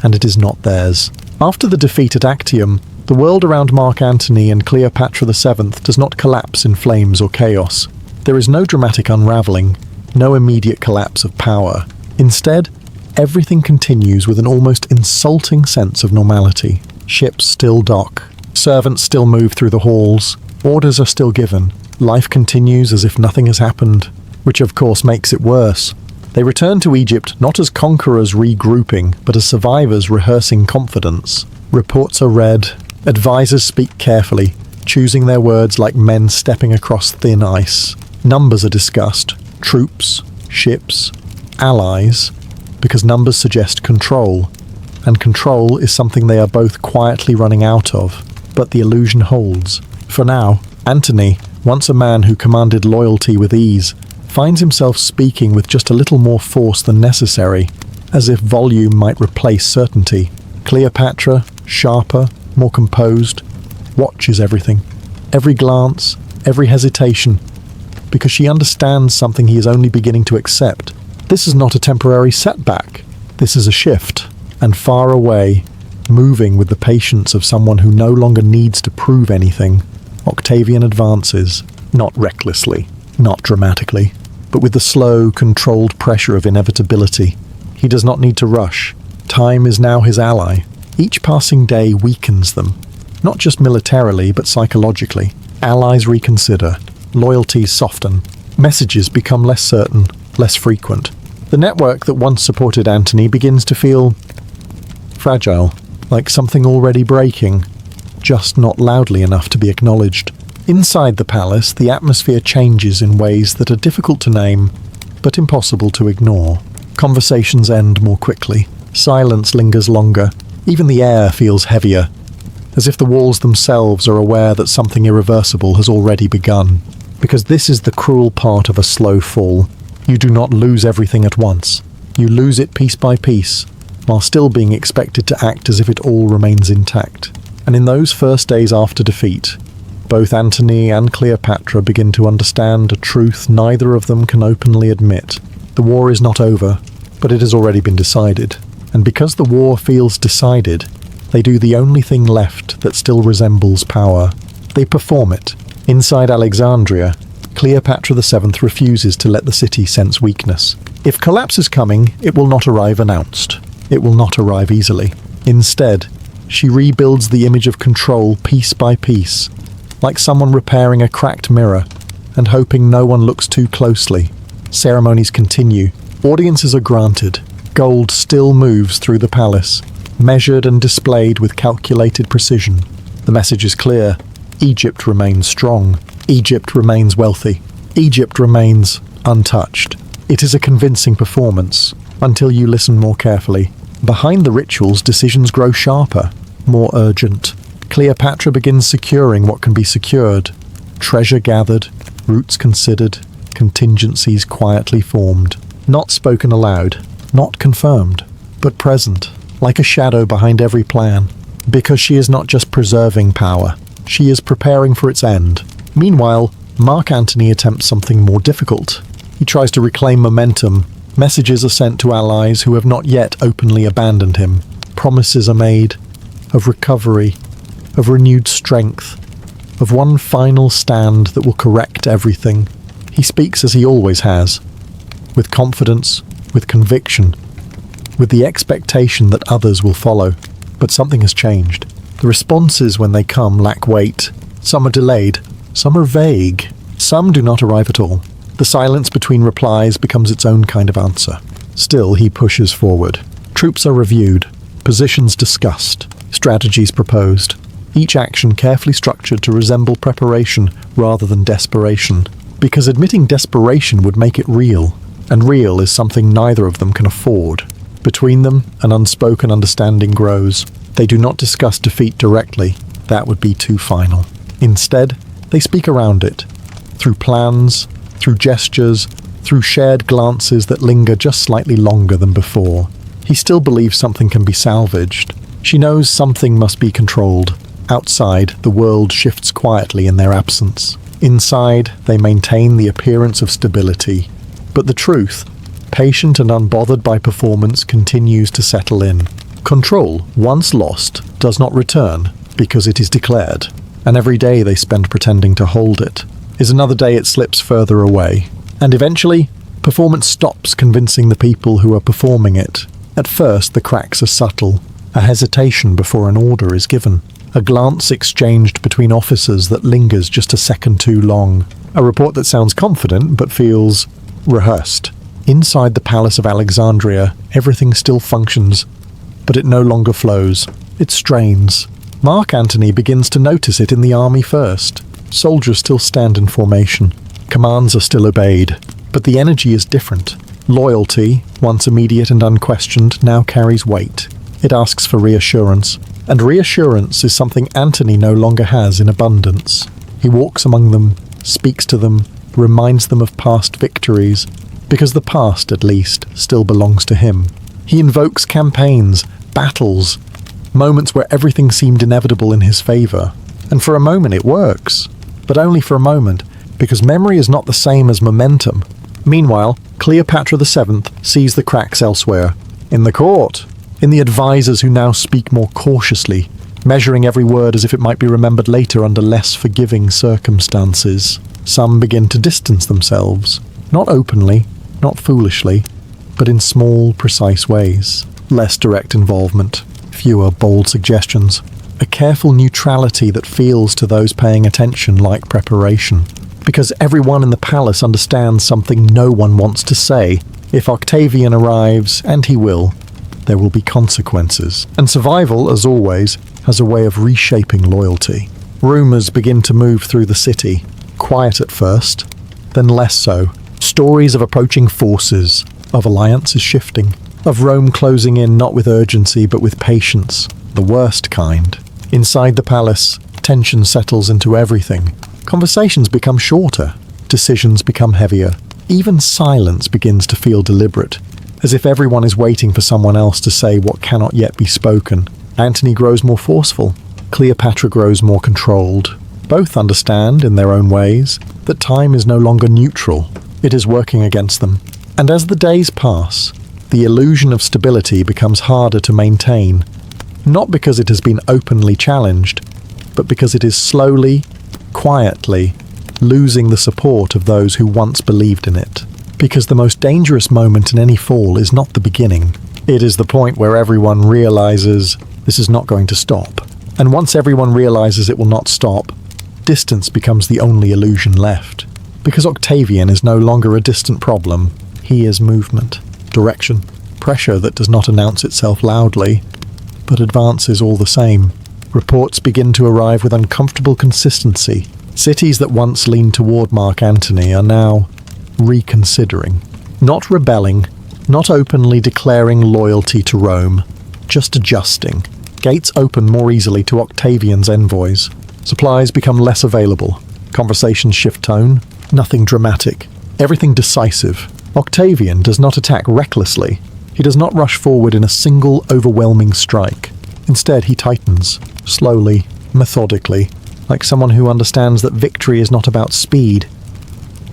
and it is not theirs. After the defeat at Actium, the world around Mark Antony and Cleopatra VII does not collapse in flames or chaos. There is no dramatic unravelling, no immediate collapse of power. Instead, everything continues with an almost insulting sense of normality. Ships still dock, servants still move through the halls, orders are still given, life continues as if nothing has happened, which of course makes it worse. They return to Egypt not as conquerors regrouping, but as survivors rehearsing confidence. Reports are read, advisors speak carefully, choosing their words like men stepping across thin ice. Numbers are discussed, troops, ships, allies, because numbers suggest control, and control is something they are both quietly running out of, but the illusion holds. For now, Antony, once a man who commanded loyalty with ease, finds himself speaking with just a little more force than necessary, as if volume might replace certainty. Cleopatra, sharper, more composed, watches everything, every glance, every hesitation, because she understands something he is only beginning to accept. This is not a temporary setback. This is a shift, and far away, moving with the patience of someone who no longer needs to prove anything. Octavian advances, not recklessly, not dramatically, but with the slow, controlled pressure of inevitability. He does not need to rush. Time is now his ally. Each passing day weakens them, not just militarily, but psychologically. Allies reconsider, loyalties soften, messages become less certain, less frequent. The network that once supported Antony begins to feel fragile, like something already breaking, just not loudly enough to be acknowledged. Inside the palace, the atmosphere changes in ways that are difficult to name, but impossible to ignore. Conversations end more quickly. Silence lingers longer. Even the air feels heavier, as if the walls themselves are aware that something irreversible has already begun. Because this is the cruel part of a slow fall. You do not lose everything at once. You lose it piece by piece, while still being expected to act as if it all remains intact. And in those first days after defeat, both Antony and Cleopatra begin to understand a truth neither of them can openly admit. The war is not over, but it has already been decided. And because the war feels decided, they do the only thing left that still resembles power. They perform it. Inside Alexandria, Cleopatra VII refuses to let the city sense weakness. If collapse is coming, it will not arrive announced. It will not arrive easily. Instead, she rebuilds the image of control piece by piece, like someone repairing a cracked mirror and hoping no one looks too closely. Ceremonies continue. Audiences are granted. Gold still moves through the palace, measured and displayed with calculated precision. The message is clear. Egypt remains strong. Egypt remains wealthy. Egypt remains untouched. It is a convincing performance, until you listen more carefully. Behind the rituals, decisions grow sharper, more urgent. Cleopatra begins securing what can be secured. Treasure gathered, routes considered, contingencies quietly formed. Not spoken aloud, not confirmed, but present, like a shadow behind every plan. Because she is not just preserving power, she is preparing for its end. Meanwhile, Mark Antony attempts something more difficult. He tries to reclaim momentum. Messages are sent to allies who have not yet openly abandoned him. Promises are made of recovery, of renewed strength, of one final stand that will correct everything. He speaks as he always has, with confidence, with conviction, with the expectation that others will follow. But something has changed. The responses when they come lack weight. Some are delayed, some are vague, some do not arrive at all. The silence between replies becomes its own kind of answer. Still, he pushes forward. Troops are reviewed, positions discussed, strategies proposed, each action carefully structured to resemble preparation rather than desperation. Because admitting desperation would make it real, and real is something neither of them can afford. Between them, an unspoken understanding grows. They do not discuss defeat directly. That would be too final. Instead, they speak around it, through plans, through gestures, through shared glances that linger just slightly longer than before. He still believes something can be salvaged. She knows something must be controlled. Outside, the world shifts quietly in their absence. Inside, they maintain the appearance of stability. But the truth, patient and unbothered by performance, continues to settle in. Control, once lost, does not return because it is declared. And every day they spend pretending to hold it is another day it slips further away. And eventually, performance stops convincing the people who are performing it. At first, the cracks are subtle, a hesitation before an order is given, a glance exchanged between officers that lingers just a second too long, a report that sounds confident but feels rehearsed. Inside the Palace of Alexandria, everything still functions, but it no longer flows. It strains. Mark Antony begins to notice it in the army first. Soldiers still stand in formation. Commands are still obeyed, but the energy is different. Loyalty, once immediate and unquestioned, now carries weight. It asks for reassurance, and reassurance is something Antony no longer has in abundance. He walks among them, speaks to them, reminds them of past victories, because the past, at least, still belongs to him. He invokes campaigns, battles, moments where everything seemed inevitable in his favor. And for a moment it works, but only for a moment, because memory is not the same as momentum. Meanwhile, Cleopatra VII sees the cracks elsewhere. In the court, in the advisors who now speak more cautiously, measuring every word as if it might be remembered later under less forgiving circumstances. Some begin to distance themselves, not openly, not foolishly, but in small, precise ways. Less direct involvement, fewer bold suggestions, a careful neutrality that feels to those paying attention like preparation. Because everyone in the palace understands something no one wants to say. If Octavian arrives, and he will, there will be consequences. And survival, as always, has a way of reshaping loyalty. Rumours begin to move through the city, quiet at first, then less so. Stories of approaching forces, of alliances shifting, of Rome closing in not with urgency but with patience, the worst kind. Inside the palace, tension settles into everything. Conversations become shorter, decisions become heavier. Even silence begins to feel deliberate, as if everyone is waiting for someone else to say what cannot yet be spoken. Antony grows more forceful. Cleopatra grows more controlled. Both understand, in their own ways, that time is no longer neutral. It is working against them. And as the days pass, the illusion of stability becomes harder to maintain, not because it has been openly challenged, but because it is slowly, quietly, losing the support of those who once believed in it. Because the most dangerous moment in any fall is not the beginning. It is the point where everyone realizes this is not going to stop. And once everyone realizes it will not stop, distance becomes the only illusion left. Because Octavian is no longer a distant problem, he is movement, direction, pressure that does not announce itself loudly, but advances all the same. Reports begin to arrive with uncomfortable consistency. Cities that once leaned toward Mark Antony are now reconsidering. Not rebelling, not openly declaring loyalty to Rome, just adjusting. Gates open more easily to Octavian's envoys. Supplies become less available. Conversations shift tone. Nothing dramatic. Everything decisive. Octavian does not attack recklessly. He does not rush forward in a single overwhelming strike. Instead, he tightens, slowly, methodically, like someone who understands that victory is not about speed.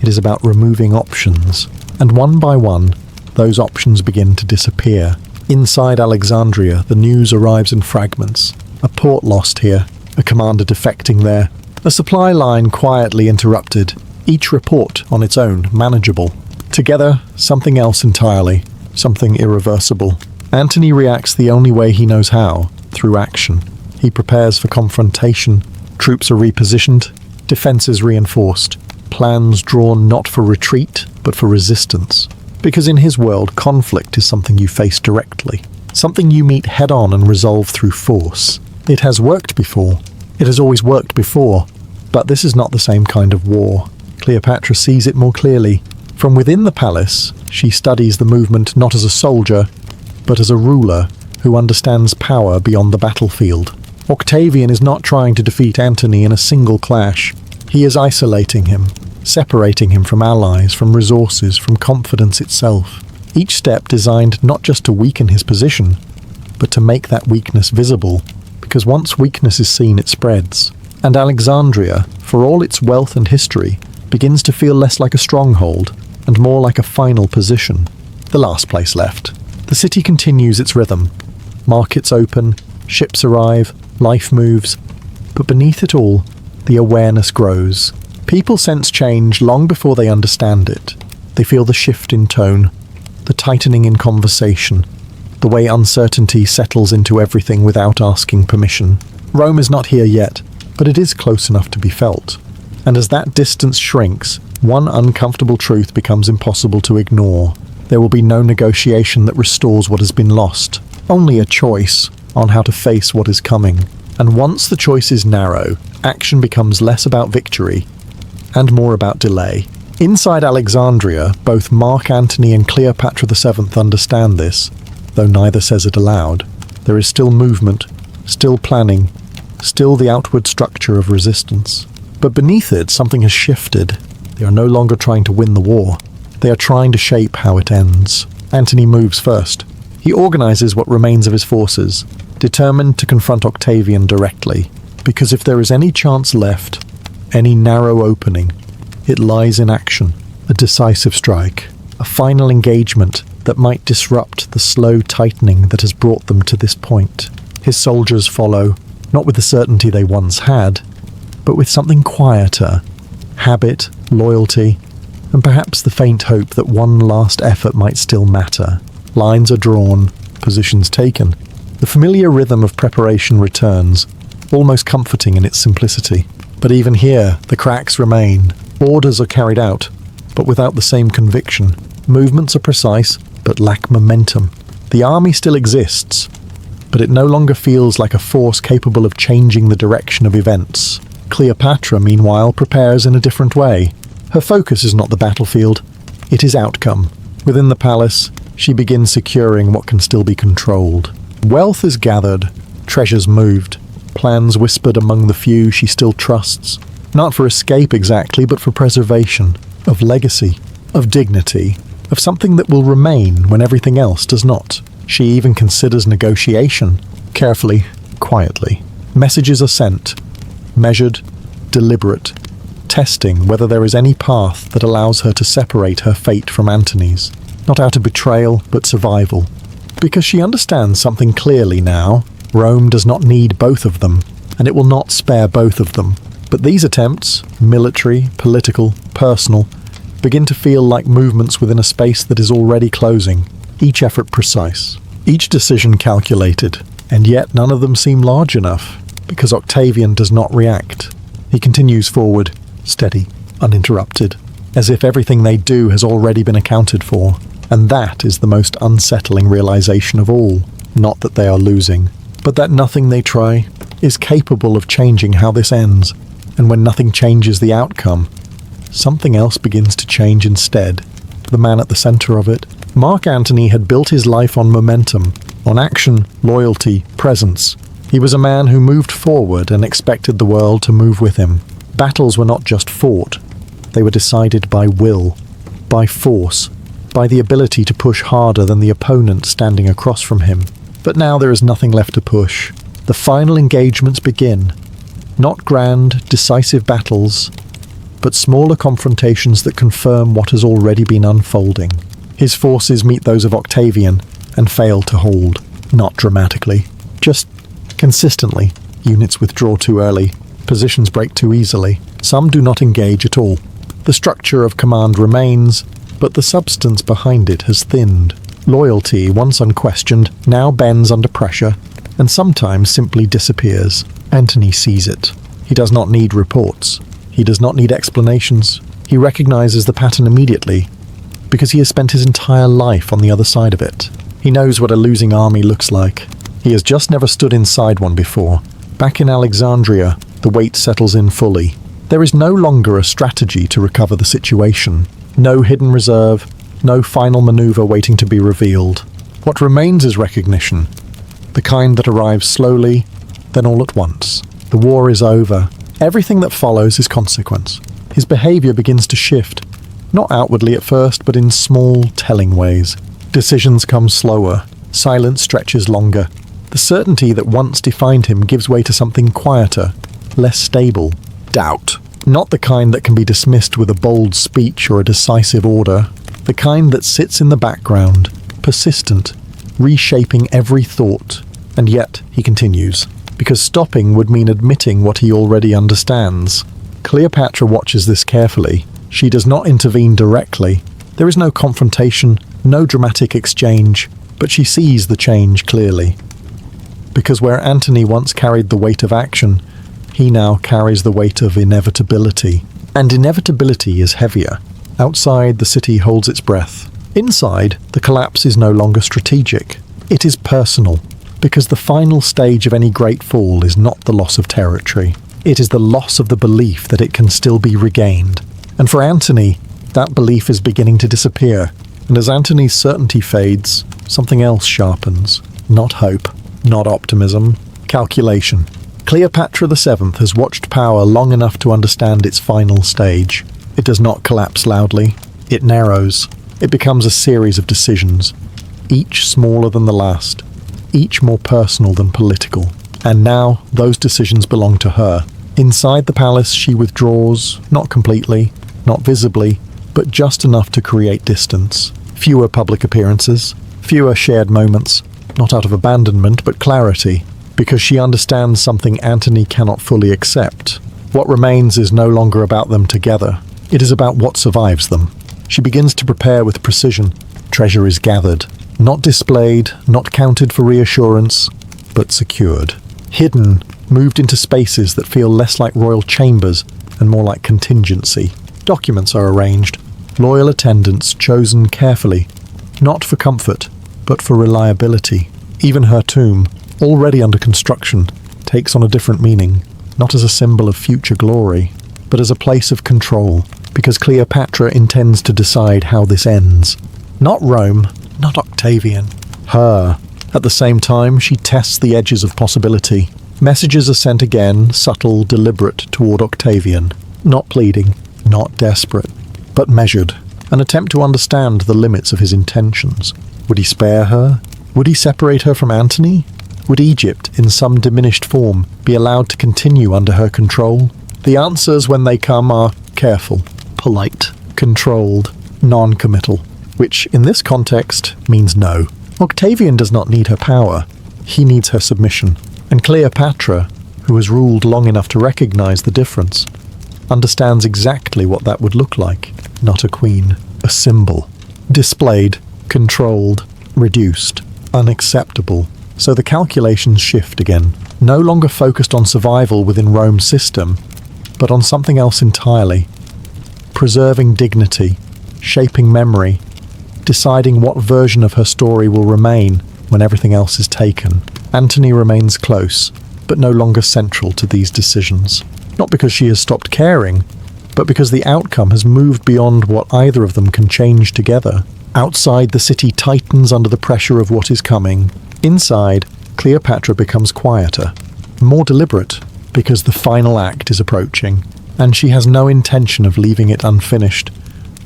It is about removing options. And one by one, those options begin to disappear. Inside Alexandria, the news arrives in fragments. A port lost here, a commander defecting there, a supply line quietly interrupted, each report on its own, manageable. Together, something else entirely, something irreversible. Antony reacts the only way he knows how, through action. He prepares for confrontation. Troops are repositioned, defenses reinforced, plans drawn not for retreat, but for resistance. Because in his world, conflict is something you face directly, something you meet head-on and resolve through force. It has worked before. It has always worked before. But this is not the same kind of war. Cleopatra sees it more clearly. From within the palace, she studies the movement not as a soldier, but as a ruler who understands power beyond the battlefield. Octavian is not trying to defeat Antony in a single clash. He is isolating him, separating him from allies, from resources, from confidence itself. Each step designed not just to weaken his position, but to make that weakness visible. because once weakness is seen, it spreads. And Alexandria, for all its wealth and history, begins to feel less like a stronghold and more like a final position. The last place left. The city continues its rhythm. Markets open, ships arrive, life moves. But beneath it all, the awareness grows. People sense change long before they understand it. They feel the shift in tone, the tightening in conversation, the way uncertainty settles into everything without asking permission. Rome is not here yet, but it is close enough to be felt. And as that distance shrinks, one uncomfortable truth becomes impossible to ignore. There will be no negotiation that restores what has been lost, only a choice on how to face what is coming. And once the choice is narrow, action becomes less about victory and more about delay. Inside Alexandria, both Mark Antony and Cleopatra VII understand this, though neither says it aloud. There is still movement, still planning, still the outward structure of resistance. But beneath it, something has shifted. They are no longer trying to win the war. They are trying to shape how it ends. Antony moves first. He organizes what remains of his forces, determined to confront Octavian directly, because if there is any chance left, any narrow opening, it lies in action, a decisive strike, a final engagement that might disrupt the slow tightening that has brought them to this point. His soldiers follow, not with the certainty they once had, but with something quieter, habit, loyalty, and perhaps the faint hope that one last effort might still matter. Lines are drawn, positions taken. The familiar rhythm of preparation returns, almost comforting in its simplicity. But even here, the cracks remain. Orders are carried out, but without the same conviction. Movements are precise, but lack momentum. The army still exists, but it no longer feels like a force capable of changing the direction of events. Cleopatra, meanwhile, prepares in a different way. Her focus is not the battlefield, it is outcome. Within the palace, she begins securing what can still be controlled. Wealth is gathered, treasures moved, plans whispered among the few she still trusts, not for escape exactly, but for preservation, of legacy, of dignity, of something that will remain when everything else does not. She even considers negotiation, carefully, quietly. Messages are sent, measured, deliberate, testing whether there is any path that allows her to separate her fate from Antony's, not out of betrayal, but survival. Because she understands something clearly now. Rome does not need both of them, and it will not spare both of them. But these attempts, military, political, personal, begin to feel like movements within a space that is already closing, each effort precise, each decision calculated, and yet none of them seem large enough, because Octavian does not react. He continues forward, steady, uninterrupted, as if everything they do has already been accounted for. And that is the most unsettling realization of all, not that they are losing, but that nothing they try is capable of changing how this ends. And when nothing changes the outcome, something else begins to change instead. The man at the center of it, Mark Antony, had built his life on momentum, on action, loyalty, presence. He was a man who moved forward and expected the world to move with him. Battles were not just fought, they were decided by will, by force, by the ability to push harder than the opponent standing across from him. But now there is nothing left to push. The final engagements begin. Not grand, decisive battles, but smaller confrontations that confirm what has already been unfolding. His forces meet those of Octavian and fail to hold. Not dramatically, just consistently. Units withdraw too early, positions break too easily. Some do not engage at all. The structure of command remains, but the substance behind it has thinned. Loyalty, once unquestioned, now bends under pressure, and sometimes simply disappears. Antony sees it. He does not need reports. He does not need explanations. He recognizes the pattern immediately, because he has spent his entire life on the other side of it. He knows what a losing army looks like. He has just never stood inside one before. Back in Alexandria, the weight settles in fully. There is no longer a strategy to recover the situation. No hidden reserve, no final maneuver waiting to be revealed. What remains is recognition, the kind that arrives slowly, then all at once. The war is over. Everything that follows is consequence. His behavior begins to shift, not outwardly at first, but in small, telling ways. Decisions come slower, silence stretches longer, The certainty that once defined him gives way to something quieter, less stable. Doubt. Not the kind that can be dismissed with a bold speech or a decisive order. The kind that sits in the background, persistent, reshaping every thought. And yet, he continues, because stopping would mean admitting what he already understands. Cleopatra watches this carefully. She does not intervene directly. There is no confrontation, no dramatic exchange, but she sees the change clearly. Because where Antony once carried the weight of action, he now carries the weight of inevitability. And inevitability is heavier. Outside, the city holds its breath. Inside, the collapse is no longer strategic. It is personal, because the final stage of any great fall is not the loss of territory. It is the loss of the belief that it can still be regained. And for Antony, that belief is beginning to disappear. And as Antony's certainty fades, something else sharpens. Not hope, not optimism, calculation. Cleopatra VII has watched power long enough to understand its final stage. It does not collapse loudly. It narrows. It becomes a series of decisions, each smaller than the last, each more personal than political. And now, those decisions belong to her. Inside the palace, she withdraws, not completely, not visibly, but just enough to create distance. Fewer public appearances, fewer shared moments, not out of abandonment, but clarity, because she understands something Antony cannot fully accept. What remains is no longer about them together. It is about what survives them. She begins to prepare with precision. Treasure is gathered, not displayed, not counted for reassurance, but secured. Hidden, moved into spaces that feel less like royal chambers and more like contingency. Documents are arranged, loyal attendants chosen carefully, not for comfort, but for reliability. Even her tomb, already under construction, takes on a different meaning, not as a symbol of future glory, but as a place of control, because Cleopatra intends to decide how this ends. Not Rome, not Octavian. Her. At the same time, she tests the edges of possibility. Messages are sent again, subtle, deliberate, toward Octavian. Not pleading, not desperate, but measured. An attempt to understand the limits of his intentions. Would he spare her? Would he separate her from Antony? Would Egypt, in some diminished form, be allowed to continue under her control? The answers, when they come, are careful, polite, controlled, non-committal, which, in this context, means no. Octavian does not need her power. He needs her submission. And Cleopatra, who has ruled long enough to recognize the difference, understands exactly what that would look like. Not a queen, a symbol. Displayed, controlled, reduced, unacceptable. So the calculations shift again, no longer focused on survival within Rome's system, but on something else entirely. Preserving dignity, shaping memory, deciding what version of her story will remain when everything else is taken. Antony remains close, but no longer central to these decisions. Not because she has stopped caring, but because the outcome has moved beyond what either of them can change together. Outside, the city tightens under the pressure of what is coming. Inside, Cleopatra becomes quieter, more deliberate, because the final act is approaching, and she has no intention of leaving it unfinished,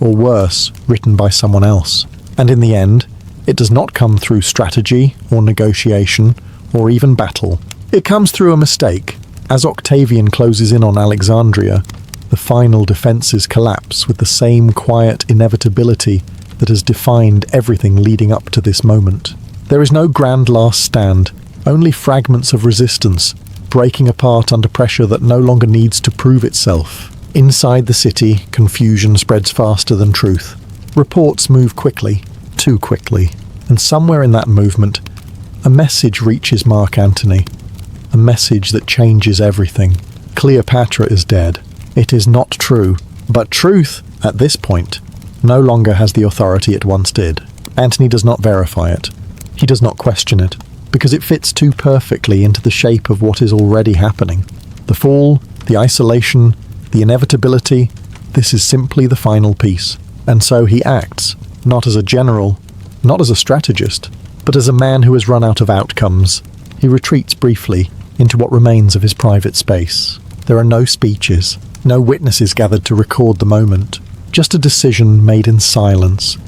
or worse, written by someone else. And in the end, it does not come through strategy, or negotiation, or even battle. It comes through a mistake. As Octavian closes in on Alexandria, the final defences collapse with the same quiet inevitability that has defined everything leading up to this moment. There is no grand last stand, only fragments of resistance, breaking apart under pressure that no longer needs to prove itself. Inside the city, confusion spreads faster than truth. Reports move quickly, too quickly, and somewhere in that movement, a message reaches Mark Antony. A message that changes everything. Cleopatra is dead. It is not true, but truth, at this point, no longer has the authority it once did. Antony does not verify it. He does not question it, because it fits too perfectly into the shape of what is already happening. The fall, the isolation, the inevitability, this is simply the final piece. And so he acts, not as a general, not as a strategist, but as a man who has run out of outcomes. He retreats briefly into what remains of his private space. There are no speeches, no witnesses gathered to record the moment, just a decision made in silence,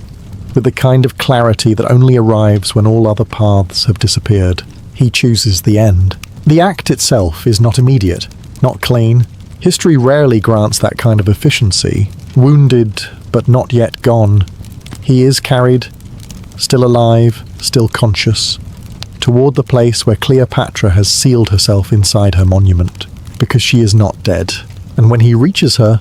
with the kind of clarity that only arrives when all other paths have disappeared. He chooses the end. The act itself is not immediate, not clean. History rarely grants that kind of efficiency. Wounded, but not yet gone. He is carried, still alive, still conscious, toward the place where Cleopatra has sealed herself inside her monument, because she is not dead. And when he reaches her,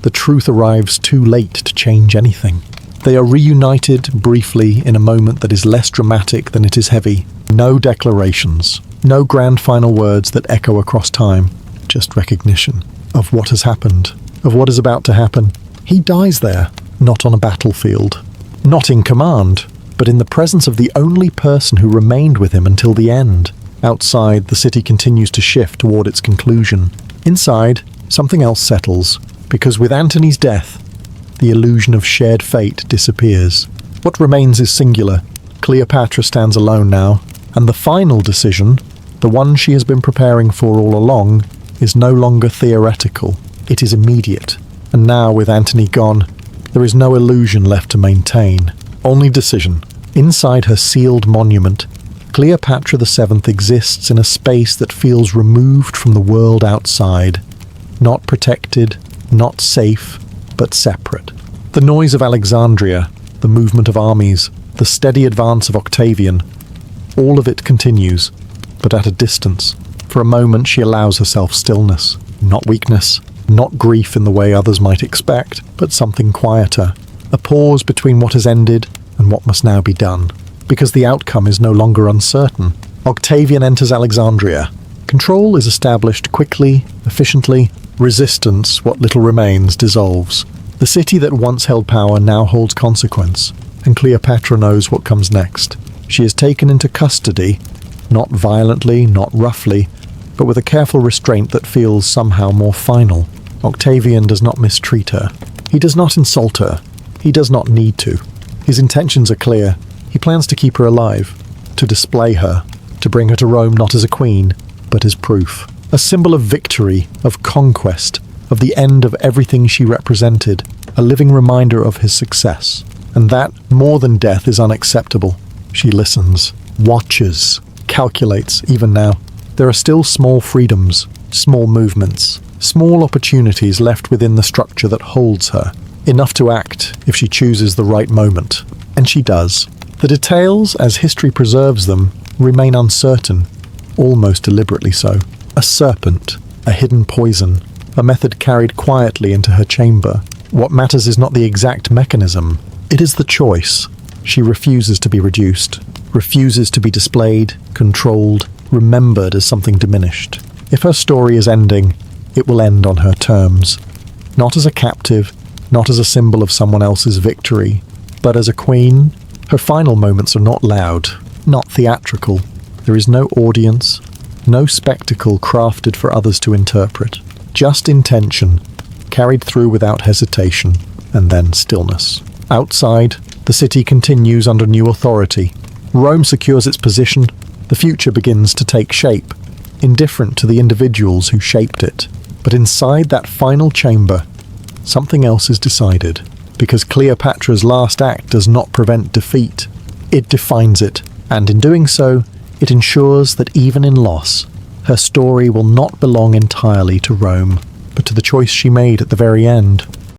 the truth arrives too late to change anything. They are reunited briefly in a moment that is less dramatic than it is heavy. No declarations, no grand final words that echo across time, just recognition of what has happened, of what is about to happen. He dies there, not on a battlefield, not in command, but in the presence of the only person who remained with him until the end. Outside, the city continues to shift toward its conclusion. Inside, something else settles, because with Antony's death, the illusion of shared fate disappears. What remains is singular. Cleopatra stands alone now, and the final decision, the one she has been preparing for all along, is no longer theoretical. It is immediate. And now, with Antony gone, there is no illusion left to maintain. Only decision. Inside her sealed monument, Cleopatra VII exists in a space that feels removed from the world outside. Not protected, not safe, but separate. The noise of Alexandria, the movement of armies, the steady advance of Octavian, all of it continues, but at a distance. For a moment she allows herself stillness, not weakness, not grief in the way others might expect, but something quieter. A pause between what has ended and what must now be done, because the outcome is no longer uncertain. Octavian enters Alexandria. Control is established quickly, efficiently. Resistance, what little remains, dissolves. The city that once held power now holds consequence, and Cleopatra knows what comes next. She is taken into custody, not violently, not roughly, but with a careful restraint that feels somehow more final. Octavian does not mistreat her. He does not insult her. He does not need to. His intentions are clear. He plans to keep her alive, to display her, to bring her to Rome not as a queen, but as proof. A symbol of victory, of conquest, of the end of everything she represented, a living reminder of his success. And that, more than death, is unacceptable. She listens, watches, calculates, even now. There are still small freedoms, small movements, small opportunities left within the structure that holds her. Enough to act if she chooses the right moment. And she does. The details, as history preserves them, remain uncertain, almost deliberately so. A serpent, a hidden poison, a method carried quietly into her chamber. What matters is not the exact mechanism, it is the choice. She refuses to be reduced, refuses to be displayed, controlled, remembered as something diminished. If her story is ending, it will end on her terms. Not as a captive, not as a symbol of someone else's victory, but as a queen. Her final moments are not loud, not theatrical. There is no audience, no spectacle crafted for others to interpret. Just intention, carried through without hesitation, and then stillness. Outside, the city continues under new authority. Rome secures its position. The future begins to take shape, indifferent to the individuals who shaped it. But inside that final chamber, something else is decided, because Cleopatra's last act does not prevent defeat. It defines it, and in doing so, it ensures that even in loss, her story will not belong entirely to Rome, but to the choice she made at the very end.